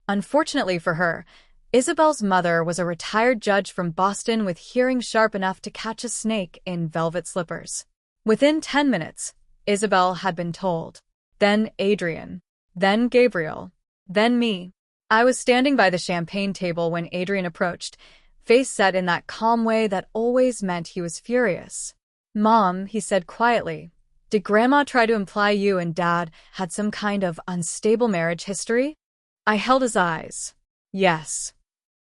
S1: Unfortunately for her, Isabel's mother was a retired judge from Boston with hearing sharp enough to catch a snake in velvet slippers. Within 10 minutes, Isabel had been told. Then Adrian. Then Gabriel. Then me. I was standing by the champagne table when Adrian approached, face set in that calm way that always meant he was furious. Mom, he said quietly, did Grandma try to imply you and Dad had some kind of unstable marriage history? I held his eyes. Yes.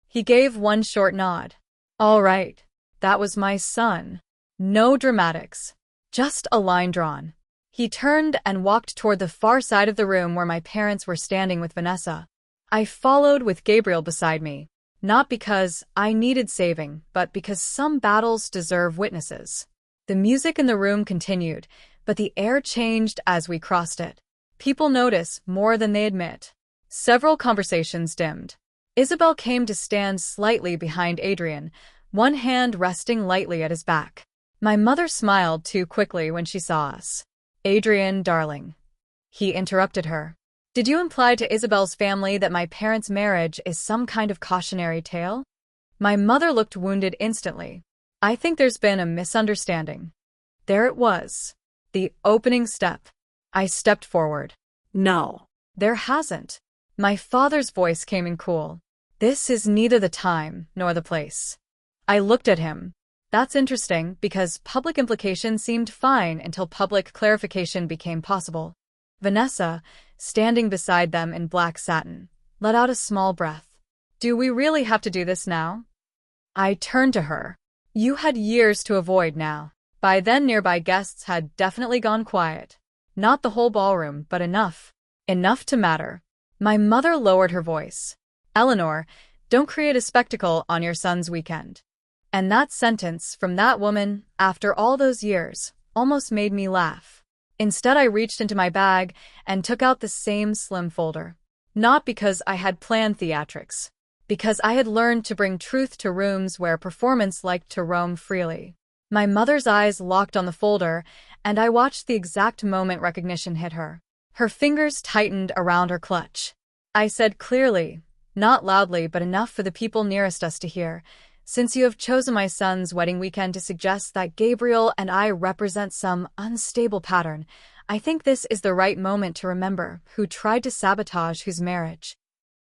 S1: He gave one short nod. All right. That was my son. No dramatics. Just a line drawn. He turned and walked toward the far side of the room where my parents were standing with Vanessa. I followed with Gabriel beside me, not because I needed saving, but because some battles deserve witnesses. The music in the room continued, but the air changed as we crossed it. People notice more than they admit. Several conversations dimmed. Isabel came to stand slightly behind Adrian, one hand resting lightly at his back. My mother smiled too quickly when she saw us. Adrian, darling. He interrupted her. Did you imply to Isabel's family that my parents' marriage is some kind of cautionary tale? My mother looked wounded instantly. I think there's been a misunderstanding. There it was. The opening step. I stepped forward.
S2: No.
S1: There hasn't. My father's voice came in cool. This is neither the time nor the place. I looked at him. That's interesting because public implication seemed fine until public clarification became possible. Vanessa, standing beside them in black satin, let out a small breath. Do we really have to do this now? I turned to her. You had years to avoid now. By then nearby guests had definitely gone quiet. Not the whole ballroom, but enough. Enough to matter. My mother lowered her voice. Eleanor, don't create a spectacle on your son's weekend. And that sentence from that woman, after all those years, almost made me laugh. Instead, I reached into my bag and took out the same slim folder. Not because I had planned theatrics. Because I had learned to bring truth to rooms where performance liked to roam freely. My mother's eyes locked on the folder, and I watched the exact moment recognition hit her. Her fingers tightened around her clutch. I said clearly, not loudly but enough for the people nearest us to hear, since you have chosen my son's wedding weekend to suggest that Gabriel and I represent some unstable pattern, I think this is the right moment to remember who tried to sabotage whose marriage.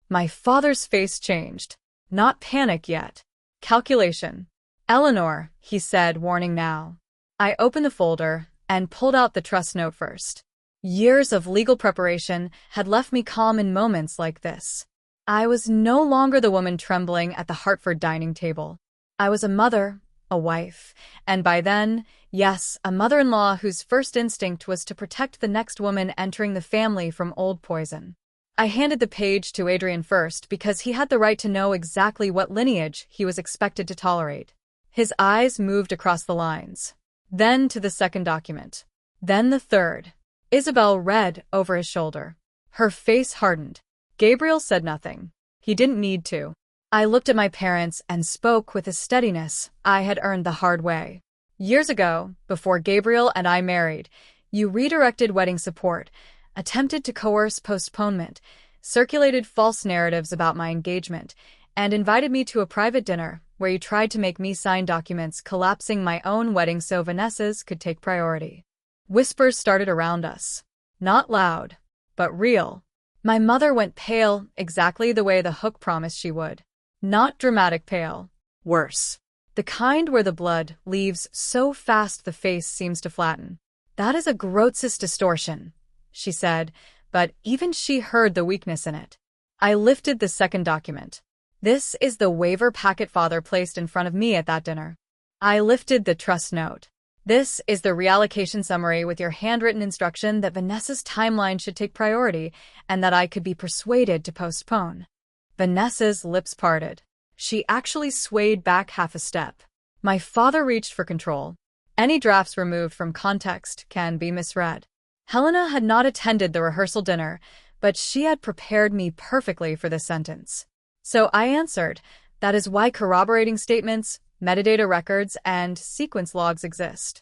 S1: My father's face changed. Not panic yet. Calculation. Eleanor, he said, warning now. I opened the folder and pulled out the trust note first. Years of legal preparation had left me calm in moments like this. I was no longer the woman trembling at the Hartford dining table. I was a mother, a wife, and by then, yes, a mother-in-law whose first instinct was to protect the next woman entering the family from old poison. I handed the page to Adrian first because he had the right to know exactly what lineage he was expected to tolerate. His eyes moved across the lines. Then to the second document. Then the third. Isabel read over his shoulder. Her face hardened. Gabriel said nothing. He didn't need to. I looked at my parents and spoke with a steadiness I had earned the hard way. Years ago, before Gabriel and I married, you redirected wedding support, attempted to coerce postponement, circulated false narratives about my engagement, and invited me to a private dinner where you tried to make me sign documents collapsing my own wedding so Vanessa's could take priority. Whispers started around us. Not loud, but real. My mother went pale, exactly the way the hook promised she would. Not dramatic pale. Worse. The kind where the blood leaves so fast the face seems to flatten. That is a grossest distortion, she said, but even she heard the weakness in it. I lifted the second document. This is the waiver packet father placed in front of me at that dinner. I lifted the trust note. This is the reallocation summary with your handwritten instruction that Vanessa's timeline should take priority and that I could be persuaded to postpone. Vanessa's lips parted. She actually swayed back half a step. My father reached for control. Any drafts removed from context can be misread. Helena had not attended the rehearsal dinner, but she had prepared me perfectly for this sentence. So I answered, that is why corroborating statements, metadata records, and sequence logs exist.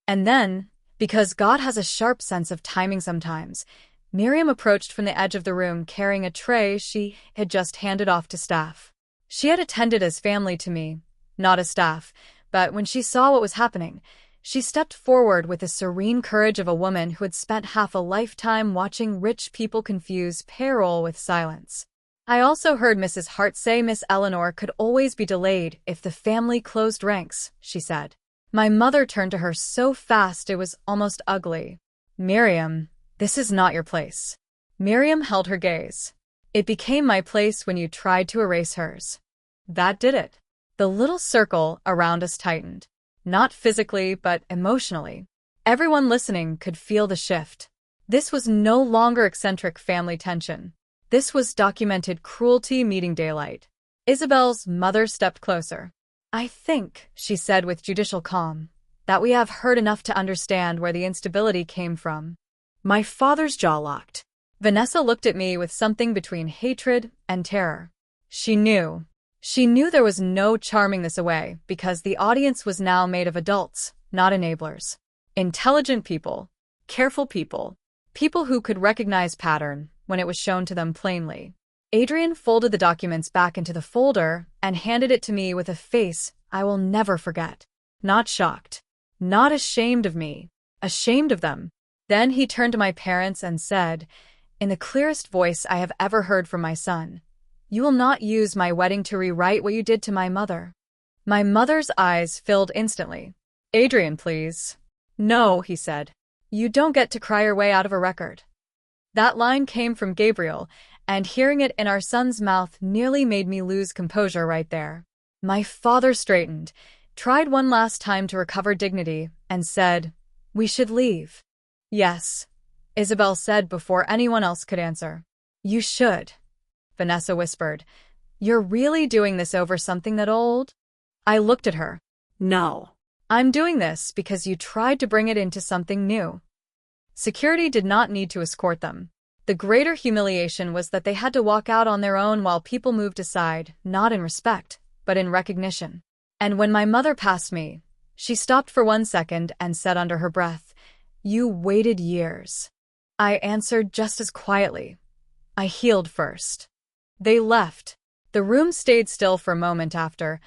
S1: And then, because God has a sharp sense of timing sometimes, Miriam approached from the edge of the room carrying a tray she had just handed off to staff. She had attended as family to me, not as staff, but when she saw what was happening, she stepped forward with the serene courage of a woman who had spent half a lifetime watching rich people confuse payroll with silence. I also heard Mrs. Hart say Miss Eleanor could always be delayed if the family closed ranks, she said. My mother turned to her so fast it was almost ugly. Miriam, this is not your place. Miriam held her gaze. It became my place when you tried to erase hers. That did it. The little circle around us tightened. Not physically, but emotionally. Everyone listening could feel the shift. This was no longer eccentric family tension. This was documented cruelty meeting daylight. Isabel's mother stepped closer. I think, she said with judicial calm, that we have heard enough to understand where the instability came from. My father's jaw locked. Vanessa looked at me with something between hatred and terror. She knew. She knew there was no charming this away because the audience was now made of adults, not enablers. Intelligent people, careful people, people who could recognize pattern when it was shown to them plainly. Adrian folded the documents back into the folder and handed it to me with a face I will never forget. Not shocked. Not ashamed of me. Ashamed of them. Then he turned to my parents and said, in the clearest voice I have ever heard from my son, "You will not use my wedding to rewrite what you did to my mother." My mother's eyes filled instantly. Adrian, please. No, he said. You don't get to cry your way out of a record. That line came from Gabriel, and hearing it in our son's mouth nearly made me lose composure right there. My father straightened, tried one last time to recover dignity, and said, "We should leave." Yes, Isabel said before anyone else could answer. You should, Vanessa whispered. You're really doing this over something that old? I looked at her. No. I'm doing this because you tried to bring it into something new. Security did not need to escort them. The greater humiliation was that they had to walk out on their own while people moved aside, not in respect, but in recognition. And when my mother passed me, she stopped for 1 second and said under her breath, "You waited years." I answered just as quietly, "I healed first." They left. The room stayed still for a moment after,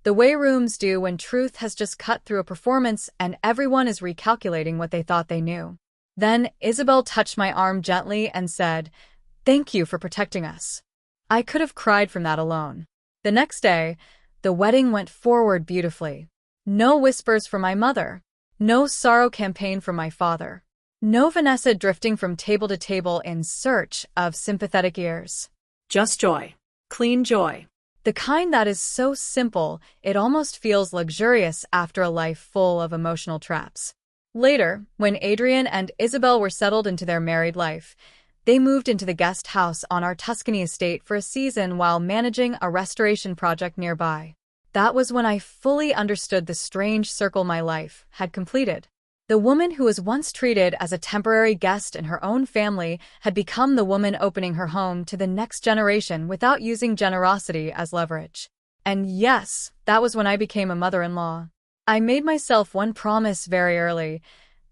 S1: the way rooms do when truth has just cut through a performance and everyone is recalculating what they thought they knew. Then Isabel touched my arm gently and said, "Thank you for protecting us." I could have cried from that alone. The next day, the wedding went forward beautifully. No whispers from my mother. No sorrow campaign from my father. No Vanessa drifting from table to table in search of sympathetic ears. Just joy. Clean joy. The kind that is so simple, it almost feels luxurious after a life full of emotional traps. Later, when Adrian and Isabel were settled into their married life, they moved into the guest house on our Tuscany estate for a season while managing a restoration project nearby. That was when I fully understood the strange circle my life had completed. The woman who was once treated as a temporary guest in her own family had become the woman opening her home to the next generation without using generosity as leverage. And yes, that was when I became a mother-in-law. I made myself one promise very early.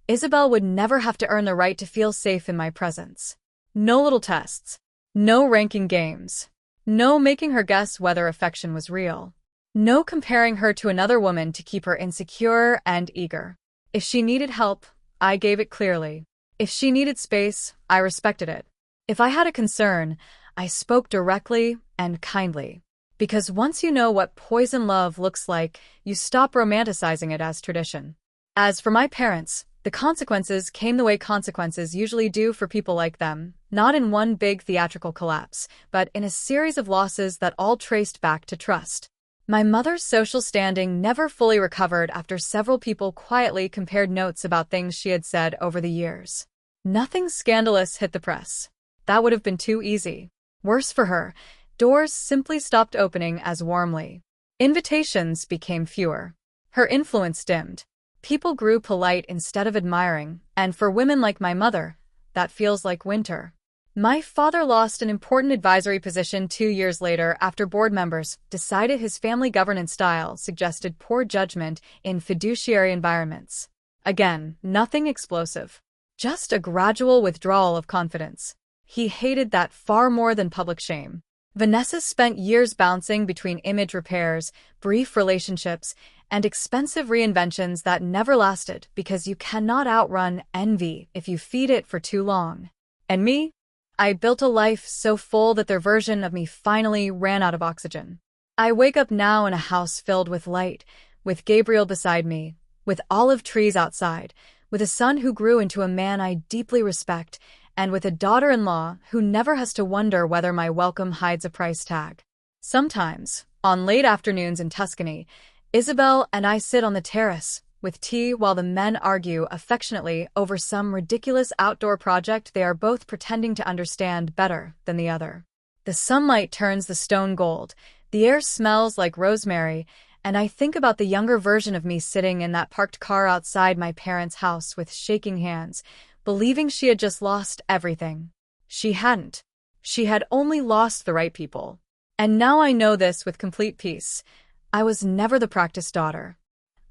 S1: Isabel would never have to earn the right to feel safe in my presence. No little tests. No ranking games. No making her guess whether affection was real. No comparing her to another woman to keep her insecure and eager. If she needed help, I gave it clearly. If she needed space, I respected it. If I had a concern, I spoke directly and kindly. Because once you know what poison love looks like, you stop romanticizing it as tradition. As for my parents, the consequences came the way consequences usually do for people like them, not in one big theatrical collapse, but in a series of losses that all traced back to trust. My mother's social standing never fully recovered after several people quietly compared notes about things she had said over the years. Nothing scandalous hit the press. That would have been too easy. Worse for her, doors simply stopped opening as warmly. Invitations became fewer. Her influence dimmed. People grew polite instead of admiring, and for women like my mother, that feels like winter. My father lost an important advisory position 2 years later after board members decided his family governance style suggested poor judgment in fiduciary environments. Again, nothing explosive. Just a gradual withdrawal of confidence. He hated that far more than public shame. Vanessa spent years bouncing between image repairs, brief relationships, and expensive reinventions that never lasted because you cannot outrun envy if you feed it for too long. And me? I built a life so full that their version of me finally ran out of oxygen. I wake up now in a house filled with light, with Gabriel beside me, with olive trees outside, with a son who grew into a man I deeply respect, and with a daughter-in-law who never has to wonder whether my welcome hides a price tag. Sometimes, on late afternoons in Tuscany, Isabel and I sit on the terrace, with tea while the men argue affectionately over some ridiculous outdoor project they are both pretending to understand better than the other. The sunlight turns the stone gold, the air smells like rosemary, and I think about the younger version of me sitting in that parked car outside my parents' house with shaking hands, believing she had just lost everything. She hadn't. She had only lost the right people. And now I know this with complete peace. I was never the practiced daughter.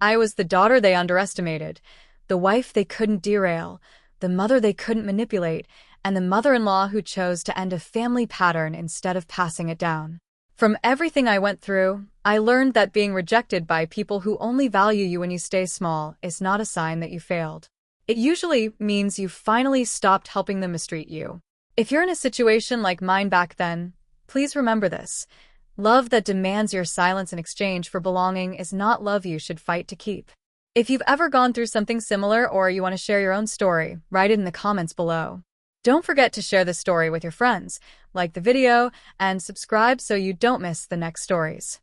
S1: I was the daughter they underestimated, the wife they couldn't derail, the mother they couldn't manipulate, and the mother-in-law who chose to end a family pattern instead of passing it down. From everything I went through, I learned that being rejected by people who only value you when you stay small is not a sign that you failed. It usually means you finally stopped helping them mistreat you. If you're in a situation like mine back then, please remember this. Love that demands your silence in exchange for belonging is not love you should fight to keep. If you've ever gone through something similar or you want to share your own story, write it in the comments below. Don't forget to share this story with your friends, like the video, and subscribe so you don't miss the next stories.